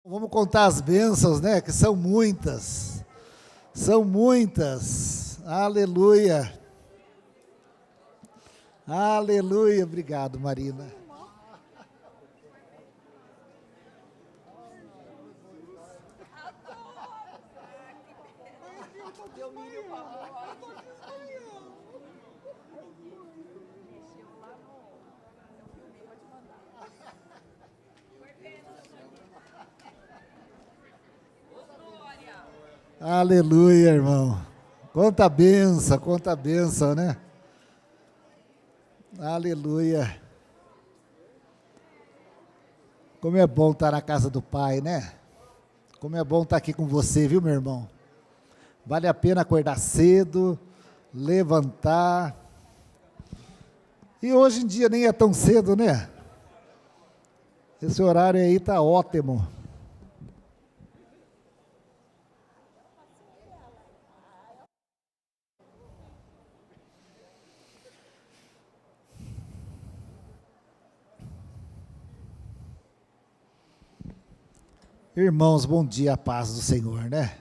Vamos contar as bênçãos, né? Que são muitas. São muitas. Aleluia. Aleluia. Obrigado, Marina. Aleluia, irmão. Quanta bênção, né? Aleluia. Como é bom estar na casa do Pai, né? Como é bom estar aqui com você, viu, meu irmão? Vale a pena acordar cedo, levantar. E hoje em dia nem é tão cedo, né? Esse horário aí tá ótimo. Irmãos, bom dia, a paz do Senhor, né?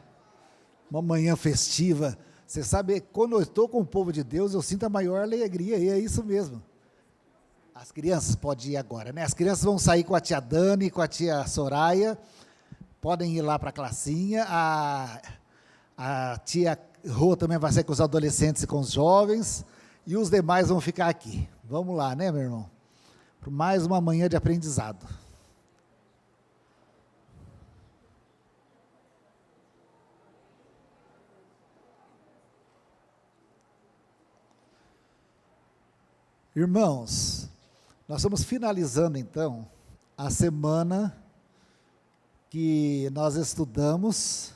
Uma manhã festiva. Você sabe, quando eu estou com o povo de Deus, eu sinto a maior alegria, e é isso mesmo. As crianças podem ir agora, né? As crianças vão sair com a tia Dani, com a tia Soraya, podem ir lá para a classinha, a tia Rô também vai sair com os adolescentes e com os jovens, e os demais vão ficar aqui. Vamos lá, né, meu irmão? Para mais uma manhã de aprendizado. Irmãos, nós estamos finalizando então a semana que nós estudamos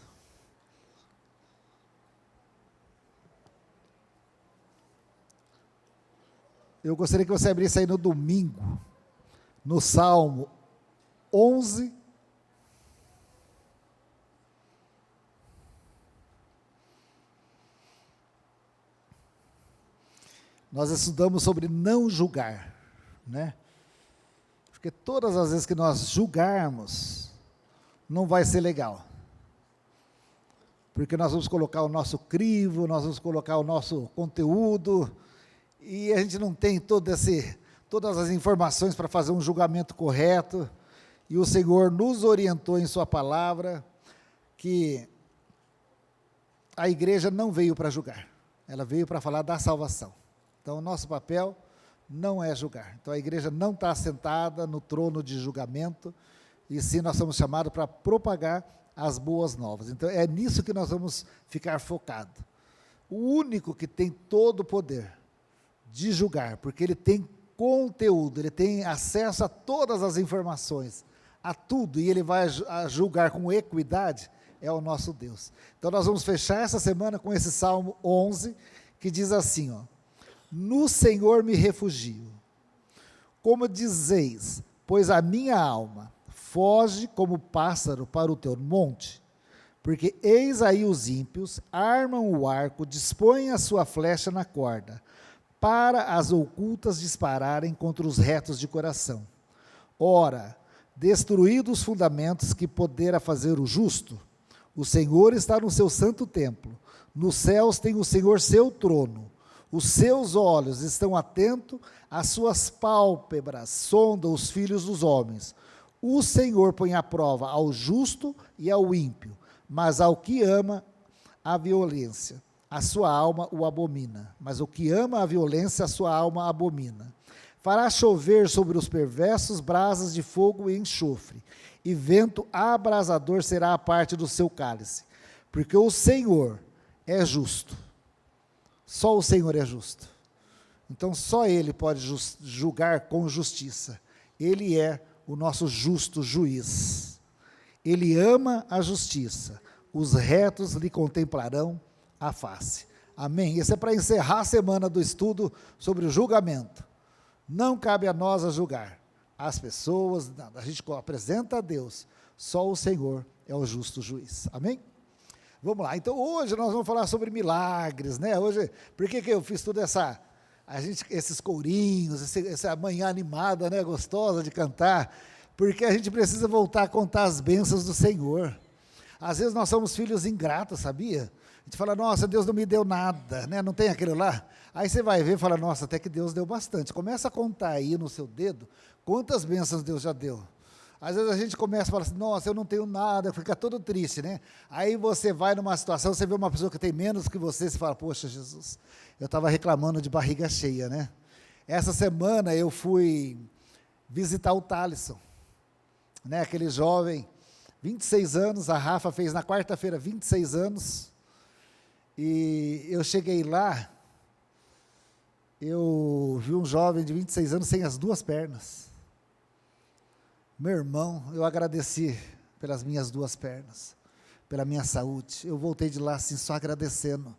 eu gostaria que você abrisse aí no domingo, no Salmo 11, nós estudamos sobre não julgar, né? Porque todas as vezes que nós julgarmos, não vai ser legal. Porque nós vamos colocar o nosso crivo, nós vamos colocar o nosso conteúdo, e a gente não tem todas as informações para fazer um julgamento correto, e o Senhor nos orientou em sua palavra, que a igreja não veio para julgar, ela veio para falar da salvação. Então, o nosso papel não é julgar. Então, a igreja não está assentada no trono de julgamento, e sim nós somos chamados para propagar as boas novas. Então, é nisso que nós vamos ficar focados. O único que tem todo o poder de julgar, porque ele tem conteúdo, ele tem acesso a todas as informações, a tudo, e ele vai julgar com equidade, é o nosso Deus. Então, nós vamos fechar essa semana com esse Salmo 11, que diz assim, ó: no Senhor me refugio. Como dizeis, pois a minha alma foge como pássaro para o teu monte, porque eis aí os ímpios armam o arco, dispõem a sua flecha na corda, para as ocultas dispararem contra os retos de coração. Ora, destruídos os fundamentos que poderá fazer o justo, o Senhor está no seu santo templo, nos céus tem o Senhor seu trono. Os seus olhos estão atentos, as suas pálpebras sondam os filhos dos homens. O Senhor põe à prova ao justo e ao ímpio, mas ao que ama a violência, a sua alma o abomina. Mas o que ama a violência, a sua alma abomina. Fará chover sobre os perversos brasas de fogo e enxofre, e vento abrasador será a parte do seu cálice, porque o Senhor é justo. Só o Senhor é justo. Então, só Ele pode julgar com justiça. Ele é o nosso justo juiz. Ele ama a justiça. Os retos lhe contemplarão a face. Amém? Isso é para encerrar a semana do estudo sobre o julgamento. Não cabe a nós a julgar as pessoas, a gente apresenta a Deus. Só o Senhor é o justo juiz. Amém? Vamos lá, então hoje nós vamos falar sobre milagres, né? Hoje, por que eu fiz toda esses courinhos, essa manhã animada, né? Gostosa de cantar? porque a gente precisa voltar a contar as bênçãos do Senhor. Às vezes nós somos filhos ingratos, sabia? A gente fala, nossa, Deus não me deu nada, né? Não tem aquilo lá? Aí você vai ver e fala, nossa, até que Deus deu bastante. Começa a contar aí no seu dedo quantas bênçãos Deus já deu. Às vezes a gente começa a falar assim, nossa, eu não tenho nada, fica todo triste, né? Aí você vai numa situação, você vê uma pessoa que tem menos que você fala, poxa, Jesus, eu estava reclamando de barriga cheia, né? Essa semana eu fui visitar o Thalisson, né? Aquele jovem, 26 anos, a Rafa fez na quarta-feira 26 anos, e eu cheguei lá, eu vi um jovem de 26 anos sem as duas pernas. Meu irmão, eu agradeci pelas minhas duas pernas, pela minha saúde. Eu voltei de lá assim, só agradecendo.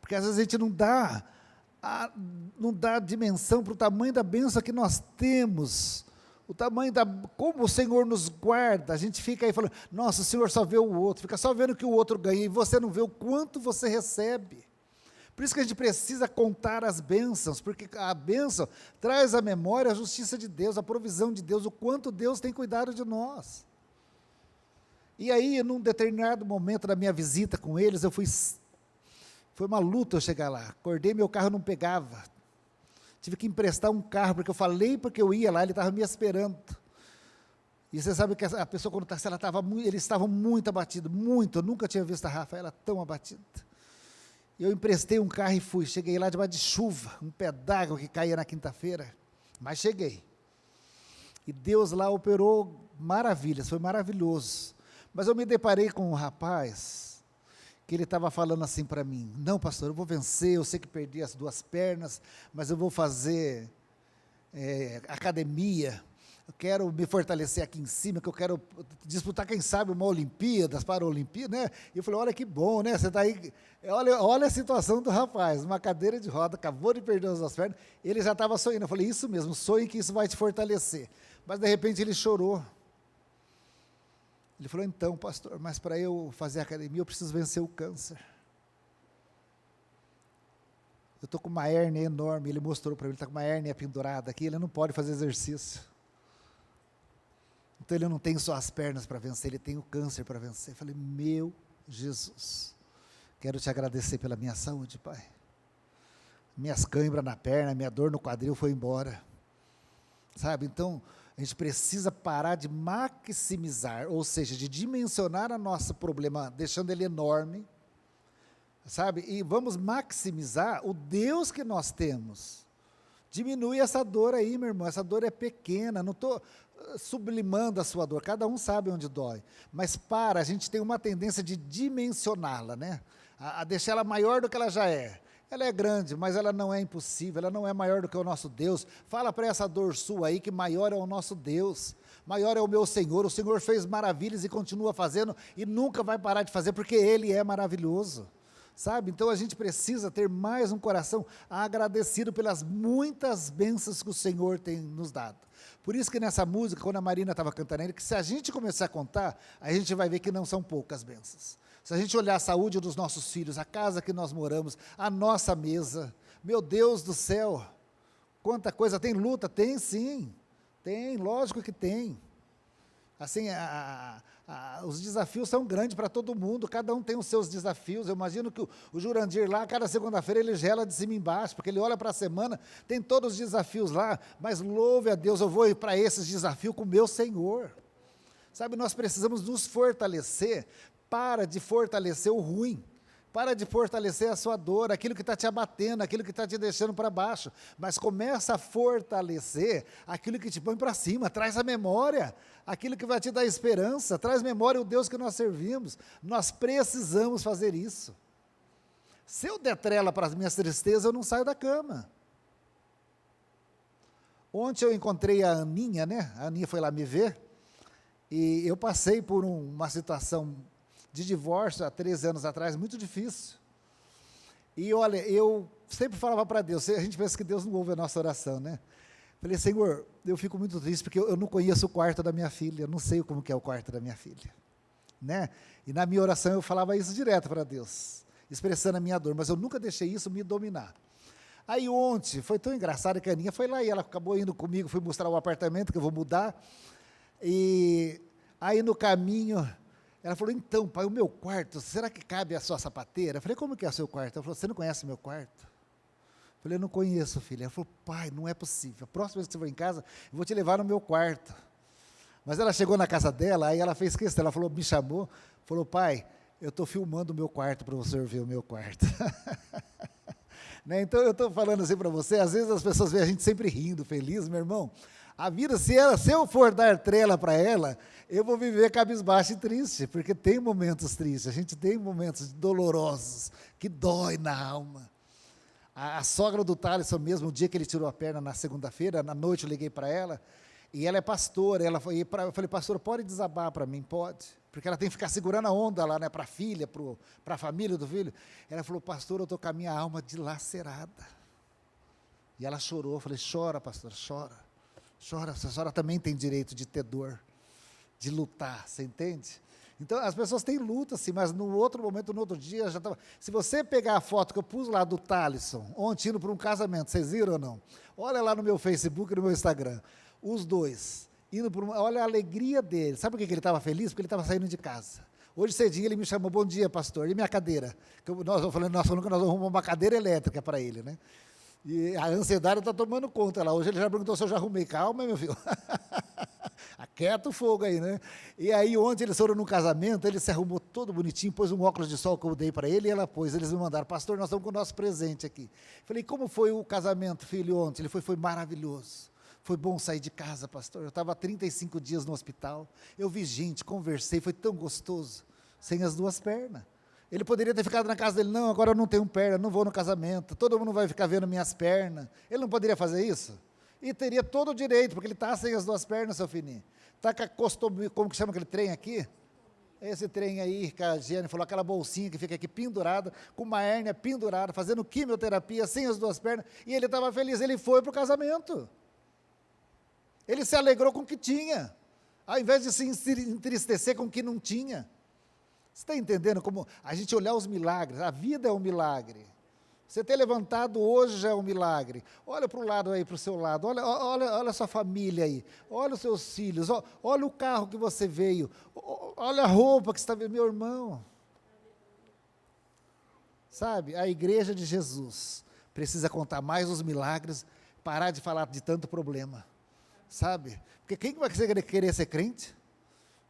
Porque às vezes a gente não dá dimensão para o tamanho da bênção que nós temos, o tamanho como o Senhor nos guarda. A gente fica aí falando, nossa, o Senhor só vê o outro, fica só vendo o que o outro ganha, e você não vê o quanto você recebe. Por isso que a gente precisa contar as bênçãos, porque a bênção traz à memória a justiça de Deus, a provisão de Deus, o quanto Deus tem cuidado de nós. E aí, num determinado momento da minha visita com eles, foi uma luta eu chegar lá, acordei, meu carro não pegava, tive que emprestar um carro, porque eu falei porque eu ia lá, ele estava me esperando. E você sabe que a pessoa quando está, eles estavam muito abatidos, muito, eu nunca tinha visto a Rafaela tão abatida. Eu emprestei um carro e fui, cheguei lá debaixo de chuva, um pé d'água que caía na quinta-feira, mas cheguei. E Deus lá operou maravilhas, foi maravilhoso. Mas eu me deparei com um rapaz, que ele estava falando assim para mim, não pastor, eu vou vencer, eu sei que perdi as duas pernas, mas eu vou fazer academia, eu quero me fortalecer aqui em cima, que eu quero disputar, quem sabe, uma Olimpíadas, Paralimpíadas, né? E eu falei, olha que bom, né? Você está aí, olha a situação do rapaz, uma cadeira de roda, acabou de perder as duas pernas, ele já estava sonhando. Eu falei, isso mesmo, sonhe que isso vai te fortalecer. Mas de repente ele chorou. Ele falou, então pastor, mas para eu fazer academia eu preciso vencer o câncer. Eu estou com uma hérnia enorme, ele mostrou para mim, ele está com uma hérnia pendurada aqui, ele não pode fazer exercício. Então ele não tem só as pernas para vencer, ele tem o câncer para vencer. Eu falei, meu Jesus, quero te agradecer pela minha saúde, Pai. Minhas câimbras na perna, minha dor no quadril foi embora. Sabe, então a gente precisa parar de maximizar, ou seja, de dimensionar o nosso problema, deixando ele enorme, sabe, e vamos maximizar o Deus que nós temos. Diminui essa dor aí, meu irmão, essa dor é pequena, não estou sublimando a sua dor, cada um sabe onde dói, mas a gente tem uma tendência de dimensioná-la, né, a deixar ela maior do que ela já é. Ela é grande, mas ela não é impossível, ela não é maior do que o nosso Deus. Fala para essa dor sua aí que maior é o nosso Deus, maior é o meu Senhor. O Senhor fez maravilhas e continua fazendo e nunca vai parar de fazer, porque Ele é maravilhoso, sabe? Então a gente precisa ter mais um coração agradecido pelas muitas bênçãos que o Senhor tem nos dado. Por isso que nessa música, quando a Marina estava cantando, que se a gente começar a contar, a gente vai ver que não são poucas bênçãos. Se a gente olhar a saúde dos nossos filhos, a casa que nós moramos, a nossa mesa, meu Deus do céu, quanta coisa, tem luta? Tem sim, tem, lógico que tem. Assim, os desafios são grandes para todo mundo, cada um tem os seus desafios. Eu imagino que o Jurandir lá, cada segunda-feira ele gela de cima e embaixo, porque ele olha para a semana, tem todos os desafios lá, mas louve a Deus, eu vou ir para esses desafios com o meu Senhor. Sabe, nós precisamos nos fortalecer. Para de fortalecer o ruim, para de fortalecer a sua dor, aquilo que está te abatendo, aquilo que está te deixando para baixo, mas começa a fortalecer aquilo que te põe para cima, traz a memória, aquilo que vai te dar esperança, traz memória o Deus que nós servimos. Nós precisamos fazer isso. Se eu der trela para as minhas tristezas, eu não saio da cama. Ontem eu encontrei a Aninha, né? A Aninha foi lá me ver, e eu passei por uma situação de divórcio há 13 anos atrás, muito difícil. E olha, eu sempre falava para Deus, a gente pensa que Deus não ouve a nossa oração, né? Falei, Senhor, eu fico muito triste porque eu não conheço o quarto da minha filha, eu não sei como que é o quarto da minha filha, né? E na minha oração eu falava isso direto para Deus, expressando a minha dor, mas eu nunca deixei isso me dominar. Aí ontem, foi tão engraçado que a Aninha foi lá e ela acabou indo comigo, fui mostrar o apartamento que eu vou mudar. E aí no caminho, ela falou, então, pai, o meu quarto, será que cabe a sua sapateira? Eu falei, como que é o seu quarto? Ela falou, você não conhece o meu quarto? Eu falei, eu não conheço, filha. Ela falou, pai, não é possível. A próxima vez que você for em casa, eu vou te levar no meu quarto. Mas ela chegou na casa dela, aí ela fez questão, ela falou, me chamou, falou, pai, eu estou filmando o meu quarto para você ver o meu quarto. Né? Então eu estou falando assim para você, às vezes as pessoas veem a gente sempre rindo, feliz, meu irmão. A vida, se eu for dar trela para ela, eu vou viver cabisbaixo e triste, porque tem momentos tristes, a gente tem momentos dolorosos, que dói na alma. A sogra do Thaleson mesmo, o dia que ele tirou a perna na segunda-feira, na noite eu liguei para ela, e ela é pastora, eu falei, pastora, pode desabar para mim? Pode, porque ela tem que ficar segurando a onda lá, né, para a filha, para a família do filho. Ela falou, pastor, eu estou com a minha alma dilacerada. E ela chorou, eu falei, chora, pastor, chora, chora, a senhora também tem direito de ter dor, de lutar, você entende? Então, as pessoas têm luta, sim, mas no outro momento, no outro dia, já estava... Se você pegar a foto que eu pus lá do Thaleson, ontem indo para um casamento, vocês viram ou não? Olha lá no meu Facebook e no meu Instagram, os dois, indo para olha a alegria dele. Sabe por que ele estava feliz? Porque ele estava saindo de casa. Hoje cedinho ele me chamou, bom dia, pastor, e minha cadeira? Nós falamos que nós arrumamos uma cadeira elétrica para ele, né? E a ansiedade está tomando conta lá. Hoje ele já perguntou se eu já arrumei. Calma, meu filho. Aquieta o fogo aí, né? E aí, ontem eles foram num casamento, ele se arrumou todo bonitinho, pôs um óculos de sol que eu dei para ele, e ela pôs. Eles me mandaram, pastor, nós estamos com o nosso presente aqui. Falei, como foi o casamento, filho, ontem? Ele foi maravilhoso. Foi bom sair de casa, pastor. Eu estava há 35 dias no hospital. Eu vi gente, conversei, foi tão gostoso. Sem as duas pernas. Ele poderia ter ficado na casa dele, não, agora eu não tenho perna, não vou no casamento, todo mundo vai ficar vendo minhas pernas. Ele não poderia fazer isso? E teria todo o direito, porque ele está sem as duas pernas, seu fininho. Está com a costomia, como que chama aquele trem aqui? Esse trem aí, que a Giane falou, aquela bolsinha que fica aqui pendurada, com uma hérnia pendurada, fazendo quimioterapia, sem as duas pernas, e ele estava feliz, ele foi para o casamento. Ele se alegrou com o que tinha, ao invés de se entristecer com o que não tinha. Você está entendendo como a gente olhar os milagres? A vida é um milagre. Você ter levantado hoje já é um milagre. Olha para o lado aí, para o seu lado. Olha a sua família aí. Olha os seus filhos. Olha o carro que você veio. Olha a roupa que você está vendo, meu irmão. Sabe, a igreja de Jesus precisa contar mais os milagres, parar de falar de tanto problema. Sabe? Porque quem vai querer ser crente?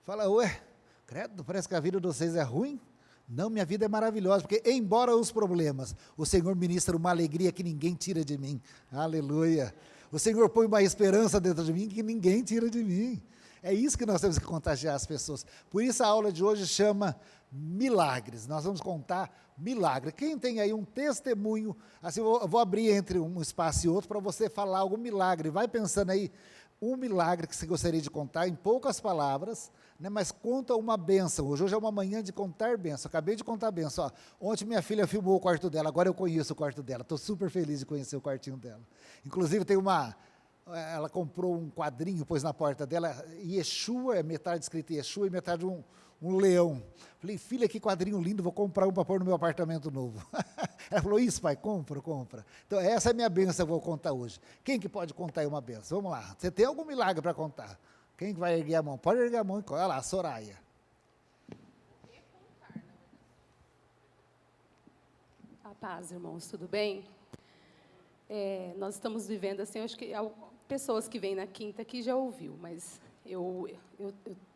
Fala, ué, credo, parece que a vida de vocês é ruim? Não, minha vida é maravilhosa, porque embora os problemas, o Senhor ministra uma alegria que ninguém tira de mim. Aleluia. O Senhor põe uma esperança dentro de mim que ninguém tira de mim. É isso que nós temos que contagiar as pessoas. Por isso a aula de hoje chama milagres. Nós vamos contar milagre. Quem tem aí um testemunho, assim, eu vou abrir entre um espaço e outro para você falar algum milagre. Vai pensando aí um milagre que você gostaria de contar em poucas palavras, né, mas conta uma bênção. Hoje é uma manhã de contar bênção. Acabei de contar bênção. Ó. Ontem minha filha filmou o quarto dela, agora eu conheço o quarto dela. Estou super feliz de conhecer o quartinho dela. Inclusive tem ela comprou um quadrinho, pôs na porta dela, Yeshua, é metade escrito Yeshua e metade um leão. Falei, filha, que quadrinho lindo, vou comprar um para pôr no meu apartamento novo. Ela falou, isso pai, compra. Então essa é a minha bênção que eu vou contar hoje. Quem que pode contar aí uma bênção? Vamos lá, você tem algum milagre para contar? Quem que vai erguer a mão? Pode erguer a mão, olha lá, Soraya. A paz, irmãos, tudo bem? Nós estamos vivendo assim, eu acho que pessoas que vêm na quinta aqui já ouviu, mas eu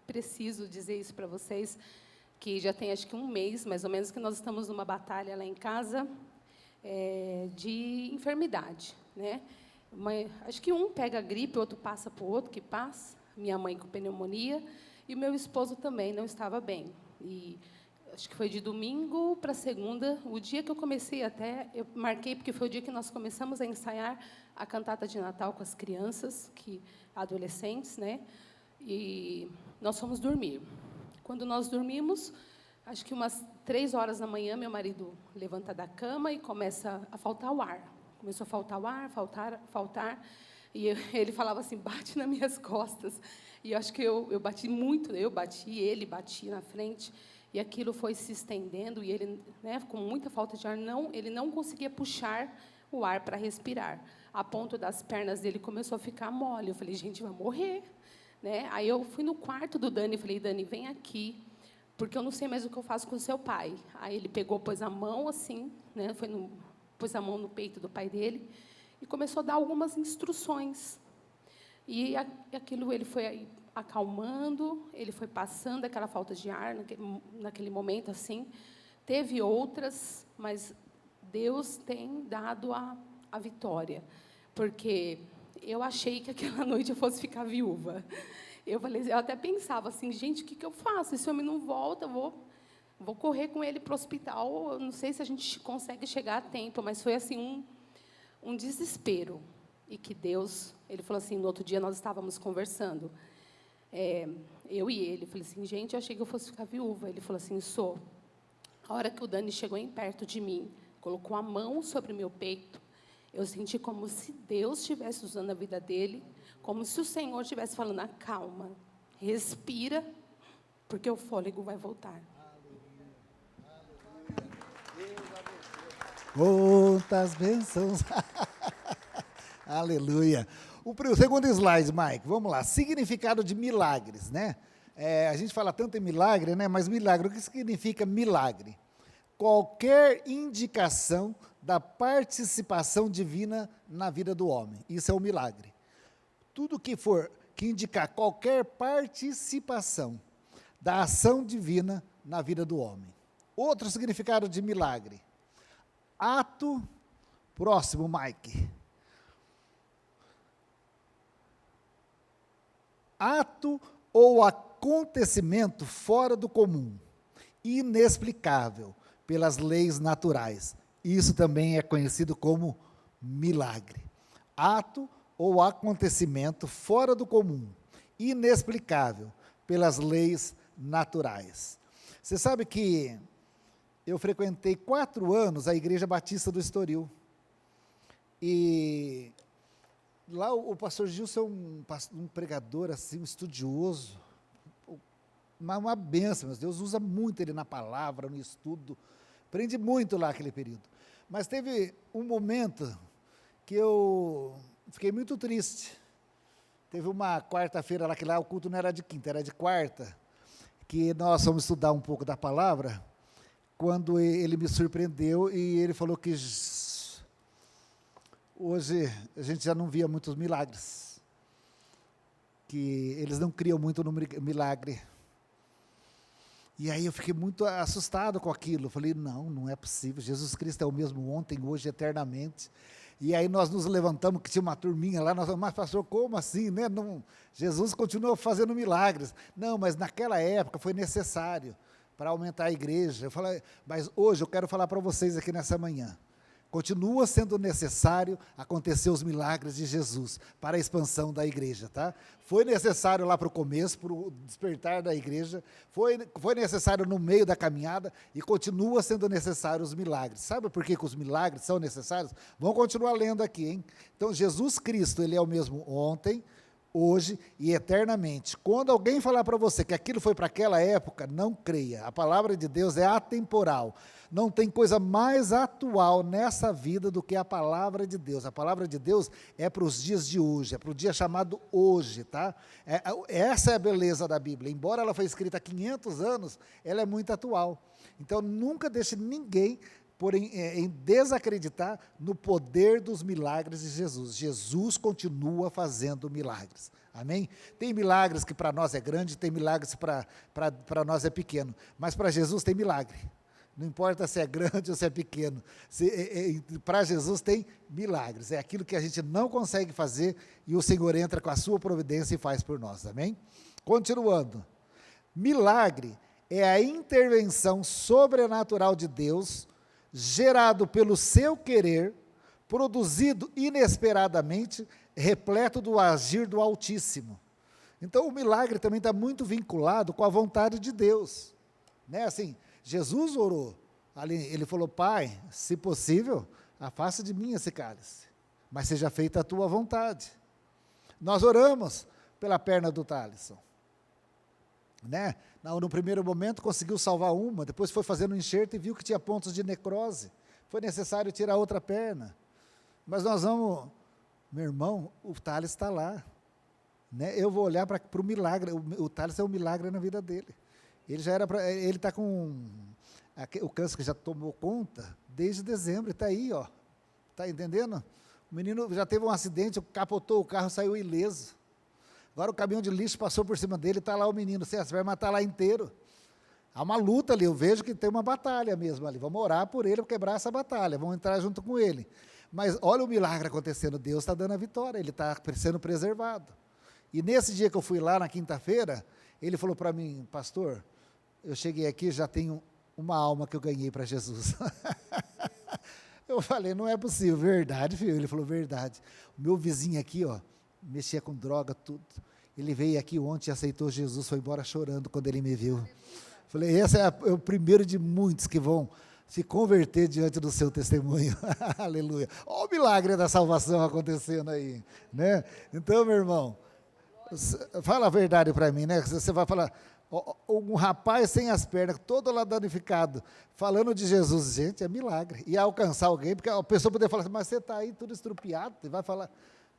preciso dizer isso para vocês, que já tem acho que um mês, mais ou menos, que nós estamos numa batalha lá em casa de enfermidade, né? Acho que um pega gripe, outro passa para o outro que passa, minha mãe com pneumonia, e o meu esposo também não estava bem. E acho que foi de domingo para segunda, o dia que eu comecei eu marquei, porque foi o dia que nós começamos a ensaiar a cantata de Natal com as crianças, adolescentes, né? E nós fomos dormir. Quando nós dormimos, acho que umas 3 horas da manhã, meu marido levanta da cama e começa a faltar o ar. Começou a faltar o ar, faltar. E ele falava assim, bate nas minhas costas. E eu acho que eu bati muito, ele batia na frente. E aquilo foi se estendendo, e ele, né, com muita falta de ar, ele não conseguia puxar o ar para respirar. A ponto das pernas dele começou a ficar mole. Eu falei, gente, vai morrer. né? Aí eu fui no quarto do Dani e falei, Dani, vem aqui, porque eu não sei mais o que eu faço com o seu pai. Aí ele pegou, pôs a mão assim, né? Pôs a mão no peito do pai dele e começou a dar algumas instruções. E aquilo ele foi acalmando, ele foi passando aquela falta de ar naquele momento assim. Teve outras, mas Deus tem dado a vitória, porque eu achei que aquela noite eu fosse ficar viúva. Eu até pensava assim, gente, o que eu faço? Esse homem não volta, eu vou correr com ele para o hospital. Eu não sei se a gente consegue chegar a tempo, mas foi assim um desespero. E que Deus, ele falou assim, no outro dia nós estávamos conversando, eu e ele, falei assim, gente, eu achei que eu fosse ficar viúva. Ele falou assim, sou. A hora que o Dani chegou em perto de mim, colocou a mão sobre o meu peito, eu senti como se Deus estivesse usando a vida dele, como se o Senhor estivesse falando, calma, respira, porque o fôlego vai voltar. Quantas bênçãos! Aleluia! O segundo slide, Mike, vamos lá. Significado de milagres, né? A gente fala tanto em milagre, né? Mas milagre, o que significa milagre? Qualquer indicação da participação divina na vida do homem. Isso é um milagre. Tudo que indicar qualquer participação da ação divina na vida do homem. Outro significado de milagre. Ato, próximo, Mike. Ato ou acontecimento fora do comum, inexplicável pelas leis naturais. Isso também é conhecido como milagre. Ato ou acontecimento fora do comum, inexplicável pelas leis naturais. Você sabe que eu frequentei 4 anos a Igreja Batista do Estoril. E lá o pastor Gilson é um pregador assim, um estudioso, uma bênção, mas Deus usa muito ele na palavra, no estudo, aprende muito lá aquele período. Mas teve um momento que eu fiquei muito triste. Teve uma quarta-feira lá, que lá o culto não era de quinta, era de quarta, que nós fomos estudar um pouco da palavra, quando ele me surpreendeu e ele falou que hoje a gente já não via muitos milagres, que eles não criam muito no milagre. E aí eu fiquei muito assustado com aquilo. Eu falei, não é possível. Jesus Cristo é o mesmo ontem, hoje, eternamente. E aí nós nos levantamos, que tinha uma turminha lá, nós falamos, mas pastor, como assim, né? Não, Jesus continua fazendo milagres. Não, mas naquela época foi necessário para aumentar a igreja. Eu falei, mas hoje eu quero falar para vocês aqui nessa manhã. Continua sendo necessário acontecer os milagres de Jesus para a expansão da igreja, tá? Foi necessário lá para o começo, para o despertar da igreja, foi necessário no meio da caminhada e continua sendo necessário os milagres. Sabe por que os milagres são necessários? Vamos continuar lendo aqui, hein? Então, Jesus Cristo, ele é o mesmo ontem, hoje e eternamente. Quando alguém falar para você que aquilo foi para aquela época, não creia. A palavra de Deus é atemporal. Não tem coisa mais atual nessa vida do que a palavra de Deus. A palavra de Deus é para os dias de hoje, é para o dia chamado hoje, tá? Essa é a beleza da Bíblia. Embora ela foi escrita há 500 anos, ela é muito atual. Então, nunca deixe ninguém em desacreditar no poder dos milagres de Jesus. Jesus continua fazendo milagres. Amém? Tem milagres que para nós é grande, tem milagres que para nós é pequeno. Mas para Jesus tem milagre. Não importa se é grande ou se é pequeno. Para Jesus tem milagres. É aquilo que a gente não consegue fazer e o Senhor entra com a sua providência e faz por nós. Amém? Continuando. Milagre é a intervenção sobrenatural de Deus, gerado pelo seu querer, produzido inesperadamente, repleto do agir do Altíssimo. Então, o milagre também está muito vinculado com a vontade de Deus. Né? Assim, Jesus orou, ali, ele falou, Pai, se possível, afasta de mim esse cálice, mas seja feita a tua vontade. Nós oramos pela perna do Thalisson. Né? No primeiro momento conseguiu salvar uma, depois foi fazendo um enxerto e viu que tinha pontos de necrose. Foi necessário tirar outra perna. Mas nós vamos, meu irmão, o Thales está lá. né? Eu vou olhar para o milagre. O Thales é um milagre na vida dele. Ele está com o câncer que já tomou conta desde dezembro, está aí, ó. Está entendendo? O menino já teve um acidente, capotou o carro, saiu ileso. Agora o caminhão de lixo passou por cima dele, está lá o menino, você vai matar lá inteiro. Há uma luta ali, eu vejo que tem uma batalha mesmo ali. Vamos orar por ele para quebrar essa batalha, vamos entrar junto com ele. Mas olha o milagre acontecendo, Deus está dando a vitória, ele está sendo preservado. E nesse dia que eu fui lá, na quinta-feira, ele falou para mim, pastor, eu cheguei aqui, já tenho uma alma que eu ganhei para Jesus. Eu falei, não é possível, verdade, filho? Ele falou, verdade. O meu vizinho aqui, ó, mexia com droga, tudo. Ele veio aqui ontem e aceitou Jesus, foi embora chorando quando ele me viu. Falei, esse é o primeiro de muitos que vão se converter diante do seu testemunho. Aleluia. Olha o milagre da salvação acontecendo aí, né? Então, meu irmão, fala a verdade para mim, né? Você vai falar, um rapaz sem as pernas, todo lá danificado, falando de Jesus, gente, é milagre. E alcançar alguém, porque a pessoa poderia falar assim, mas você está aí tudo estrupiado, você vai falar,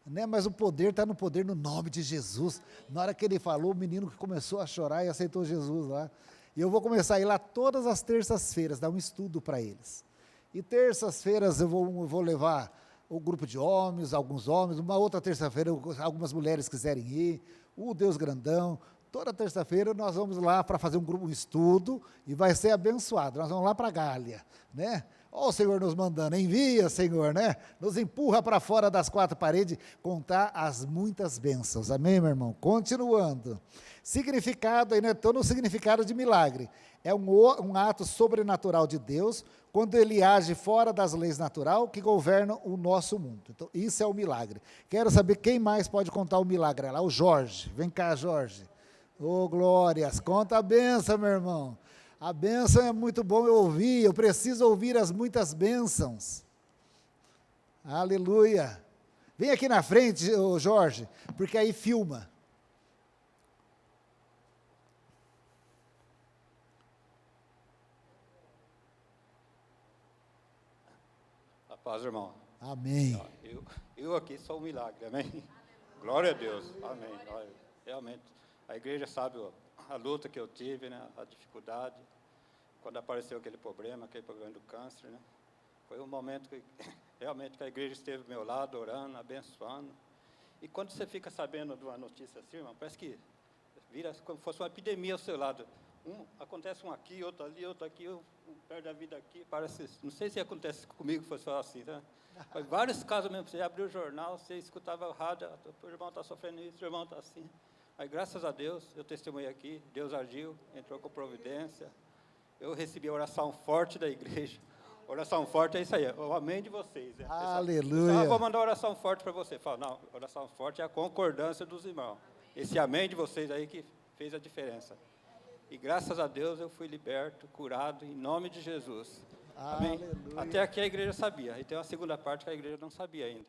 né? Mas o poder está no poder, no nome de Jesus. Na hora que ele falou, o menino começou a chorar e aceitou Jesus lá. E eu vou começar a ir lá todas as terças-feiras, dar um estudo para eles. E terças-feiras eu vou levar o grupo de homens, alguns homens, uma outra terça-feira, algumas mulheres quiserem ir, o Deus grandão. Toda terça-feira nós vamos lá para fazer um estudo e vai ser abençoado. Nós vamos lá para a Gália, né? Ó, o Senhor nos mandando, envia, Senhor, né? Nos empurra para fora das quatro paredes, contar as muitas bênçãos. Amém, meu irmão? Continuando. Significado, aí, né? Estou no significado de milagre. É um ato sobrenatural de Deus, quando ele age fora das leis naturais que governam o nosso mundo. Então, isso é o milagre. Quero saber quem mais pode contar o milagre lá. O Jorge. Vem cá, Jorge. Ô, glórias, conta a bênção, meu irmão. A bênção é muito bom eu ouvir, eu preciso ouvir as muitas bênçãos. Aleluia. Vem aqui na frente, ô Jorge, porque aí filma. A paz, irmão. Amém. Eu aqui sou um milagre, amém? Glória a Deus, amém. Realmente, a igreja sabe a luta que eu tive, né? A dificuldade, quando apareceu aquele problema do câncer, né? Foi um momento que realmente que a igreja esteve ao meu lado, orando, abençoando. E quando você fica sabendo de uma notícia assim, irmão, parece que vira como se fosse uma epidemia ao seu lado. Acontece um aqui, outro ali, outro aqui, um perde a vida aqui, parece, não sei se acontece comigo, foi só assim, né? Mas vários casos mesmo, você abriu o jornal, você escutava o rádio, o irmão está sofrendo isso, o irmão está assim. Mas graças a Deus, eu testemunhei aqui, Deus agiu, entrou com providência, eu recebi a oração forte da igreja. Oração forte é isso aí, o amém de vocês. Né? Aleluia. Vou mandar oração forte para você. Fala, não, oração forte é a concordância dos irmãos. Esse amém de vocês aí que fez a diferença. E graças a Deus eu fui liberto, curado, em nome de Jesus. Amém? Até aqui a igreja sabia. E tem uma segunda parte que a igreja não sabia ainda.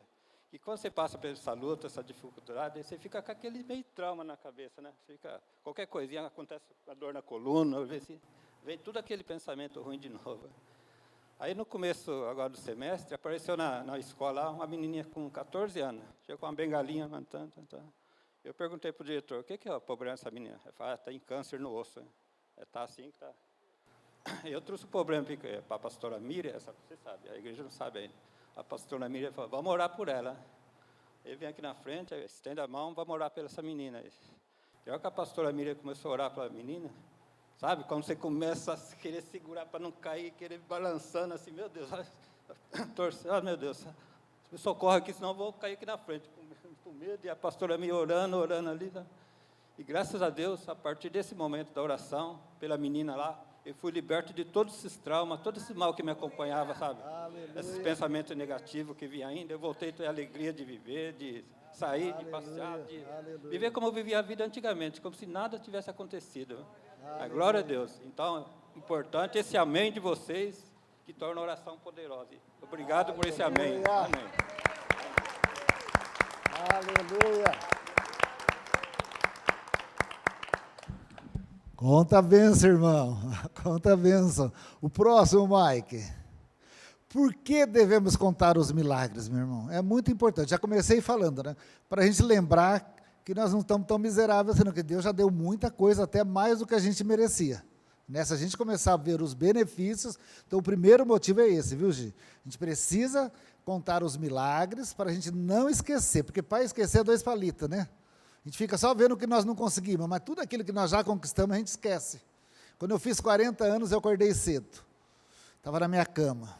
E quando você passa por essa luta, essa dificuldade, você fica com aquele meio trauma na cabeça, né? Qualquer coisinha, acontece a dor na coluna, vem tudo aquele pensamento ruim de novo. Aí no começo agora do semestre, apareceu na escola uma menininha com 14 anos, chegou com uma bengalinha, Eu perguntei para o diretor, o que é o problema dessa menina? Ele falou, está em câncer no osso. Está assim que está. Eu trouxe o problema para a pastora Miriam, você sabe, a igreja não sabe ainda. A pastora Miriam falou, vamos orar por ela. Ele vem aqui na frente, estende a mão, vamos orar por essa menina. E a hora que a pastora Miriam começou a orar pela menina, sabe, quando você começa a querer segurar para não cair, querer balançando assim, meu Deus, torcer, meu Deus, me socorre aqui, senão eu vou cair aqui na frente, com medo, e a pastora Miriam orando ali, né? E graças a Deus, a partir desse momento da oração, pela menina lá, eu fui liberto de todos esses traumas, todo esse mal que me acompanhava, sabe? Aleluia. Esses pensamentos negativos que vinha ainda, eu voltei a ter a alegria de viver, de sair, aleluia, de passear, de viver como eu vivia a vida antigamente, como se nada tivesse acontecido. A glória a Deus. Então, importante esse amém de vocês, que torna a oração poderosa. Obrigado por esse amém. Amém. Aleluia. Conta a bênção, irmão. Conta a bênção. O próximo, Mike. Por que devemos contar os milagres, meu irmão? É muito importante. Já comecei falando, né? Para a gente lembrar que nós não estamos tão miseráveis, senão que Deus já deu muita coisa, até mais do que a gente merecia. Se a gente começar a ver os benefícios, então o primeiro motivo é esse, viu, Gi? A gente precisa contar os milagres para a gente não esquecer, porque para esquecer é 2 palitos, né? A gente fica só vendo o que nós não conseguimos, mas tudo aquilo que nós já conquistamos a gente esquece. Quando eu fiz 40 anos, eu acordei cedo, estava na minha cama,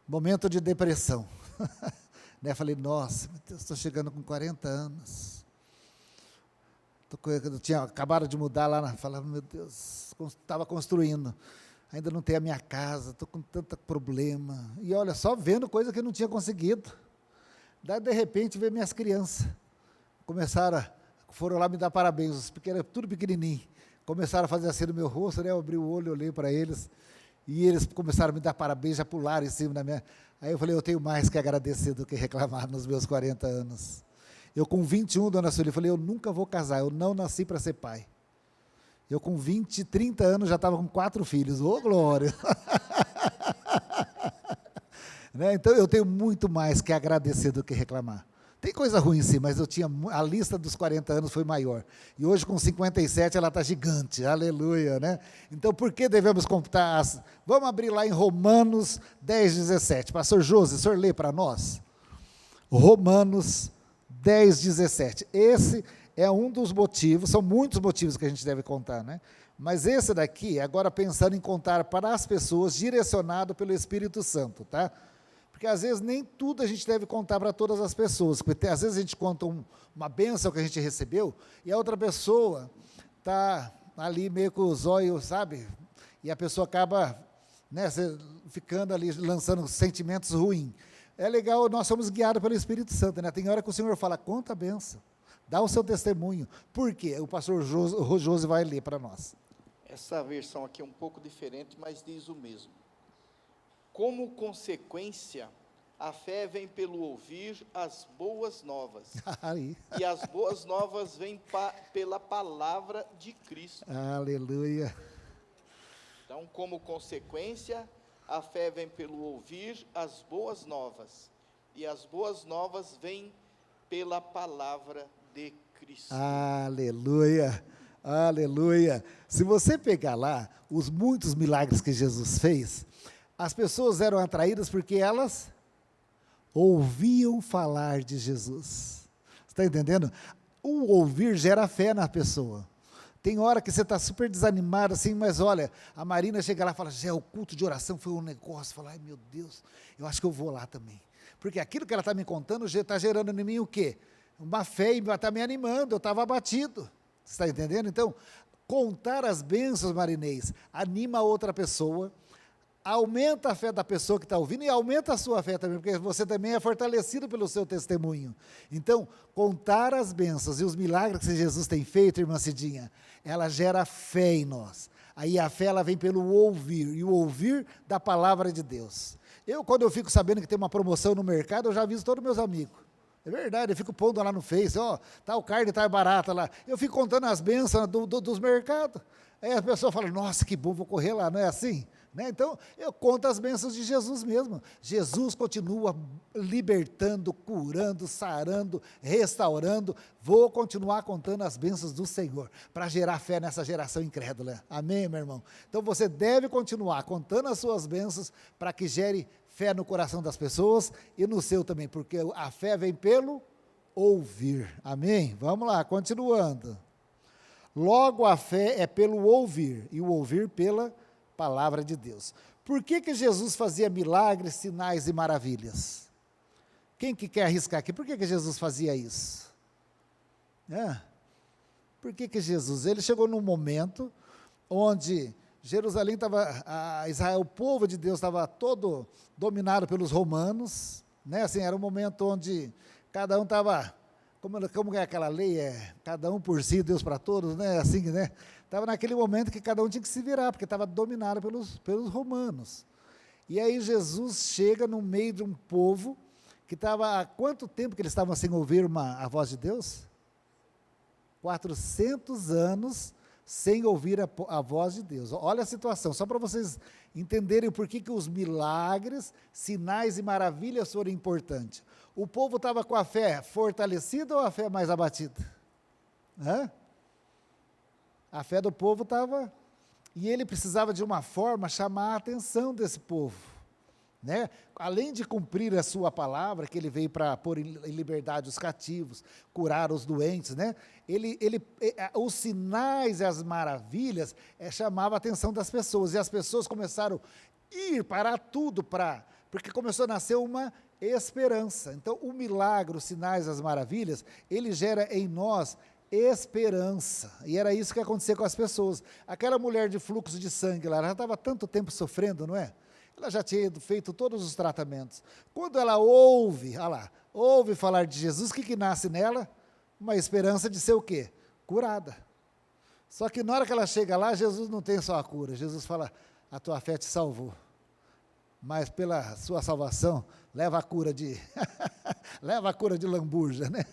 momento de depressão. Falei, nossa, meu Deus, estou chegando com 40 anos. Eu tinha acabado de mudar lá, falava, meu Deus, estava construindo, ainda não tenho a minha casa, estou com tanto problema, e olha, só vendo coisa que eu não tinha conseguido. Daí, de repente, veio minhas crianças, foram lá me dar parabéns, porque era tudo pequenininho, começaram a fazer assim no meu rosto, eu abri o olho, olhei para eles, e eles começaram a me dar parabéns, já pularam em cima da minha... Aí eu falei, eu tenho mais que agradecer do que reclamar nos meus 40 anos. Eu com 21, dona Sueli, falei, eu nunca vou casar, eu não nasci para ser pai. Eu com 20, 30 anos já estava com 4 filhos, ô glória! Então eu tenho muito mais que agradecer do que reclamar. Tem coisa ruim sim, mas a lista dos 40 anos foi maior. E hoje com 57 ela está gigante, aleluia, né? Então por que devemos contar? Vamos abrir lá em Romanos 10, 17. Pastor Josi, o senhor lê para nós? Romanos 10, 17. Esse é um dos motivos, são muitos motivos que a gente deve contar, né? Mas esse daqui, agora pensando em contar para as pessoas, direcionado pelo Espírito Santo, tá? Porque às vezes nem tudo a gente deve contar para todas as pessoas, porque às vezes a gente conta uma bênção que a gente recebeu, e a outra pessoa está ali meio com os olhos, sabe? E a pessoa acaba, ficando ali, lançando sentimentos ruins. É legal, nós somos guiados pelo Espírito Santo, né? Tem hora que o Senhor fala, conta a benção, dá o seu testemunho. Por quê? O pastor Josi vai ler para nós. Essa versão aqui é um pouco diferente, mas diz o mesmo. Como consequência, a fé vem pelo ouvir as boas novas. E as boas novas vêm pela palavra de Cristo. Aleluia. Então, como consequência, a fé vem pelo ouvir as boas novas, e as boas novas vêm pela palavra de Cristo. Aleluia, aleluia. Se você pegar lá, os muitos milagres que Jesus fez, as pessoas eram atraídas porque elas ouviam falar de Jesus. Você está entendendo? O ouvir gera fé na pessoa. Tem hora que você está super desanimado, assim, mas olha, a Marina chega lá e fala, o culto de oração foi um negócio, fala, ai meu Deus, eu acho que eu vou lá também, porque aquilo que ela está me contando, está gerando em mim o quê? Uma fé, e está me animando, eu estava abatido, você está entendendo? Então, contar as bênçãos, Marinês, anima a outra pessoa, aumenta a fé da pessoa que está ouvindo e aumenta a sua fé também, porque você também é fortalecido pelo seu testemunho. Então, contar as bênçãos e os milagres que Jesus tem feito, irmã Cidinha, ela gera fé em nós. Aí a fé, ela vem pelo ouvir, e o ouvir da palavra de Deus. Quando eu fico sabendo que tem uma promoção no mercado, eu já aviso todos os meus amigos. É verdade, eu fico pondo lá no Face, tal carne está barata lá. Eu fico contando as bênçãos dos mercados. Aí a pessoa fala, nossa, que bom, vou correr lá, não é assim? Então, eu conto as bênçãos de Jesus mesmo. Jesus continua libertando, curando, sarando, restaurando. Vou continuar contando as bênçãos do Senhor, para gerar fé nessa geração incrédula. Amém, meu irmão? Então, você deve continuar contando as suas bênçãos, para que gere fé no coração das pessoas e no seu também, porque a fé vem pelo ouvir. Amém? Vamos lá, continuando. Logo, a fé é pelo ouvir, e o ouvir pela palavra de Deus. Por que Jesus fazia milagres, sinais e maravilhas? Quem que quer arriscar aqui? Por que Jesus fazia isso? Por que Jesus? Ele chegou num momento onde Jerusalém estava, Israel, o povo de Deus estava todo dominado pelos romanos, assim, era um momento onde cada um estava, como é aquela lei, cada um por si, Deus para todos, assim, Estava naquele momento que cada um tinha que se virar, porque estava dominado pelos romanos. E aí Jesus chega no meio de um povo que estava, há quanto tempo que eles estavam sem ouvir a voz de Deus? 400 anos sem ouvir a voz de Deus. Olha a situação, só para vocês entenderem por que os milagres, sinais e maravilhas foram importantes. O povo estava com a fé fortalecida ou a fé mais abatida? Hã? A fé do povo estava... E ele precisava de uma forma chamar a atenção desse povo. Né? Além de cumprir a sua palavra, que ele veio para pôr em liberdade os cativos, curar os doentes, né? Os sinais e as maravilhas chamavam a atenção das pessoas, e as pessoas começaram a ir para tudo, porque começou a nascer uma esperança. Então, o milagre, os sinais, as maravilhas, ele gera em nós esperança, e era isso que acontecia com as pessoas. Aquela mulher de fluxo de sangue lá, ela já estava tanto tempo sofrendo, não é? Ela já tinha feito todos os tratamentos. Quando ela ouve falar de Jesus, o que nasce nela? Uma esperança de ser o quê? Curada. Só que na hora que ela chega lá, Jesus não tem só a cura. Jesus fala, a tua fé te salvou. Mas pela sua salvação, leva a cura de leva a cura de lambuja, né?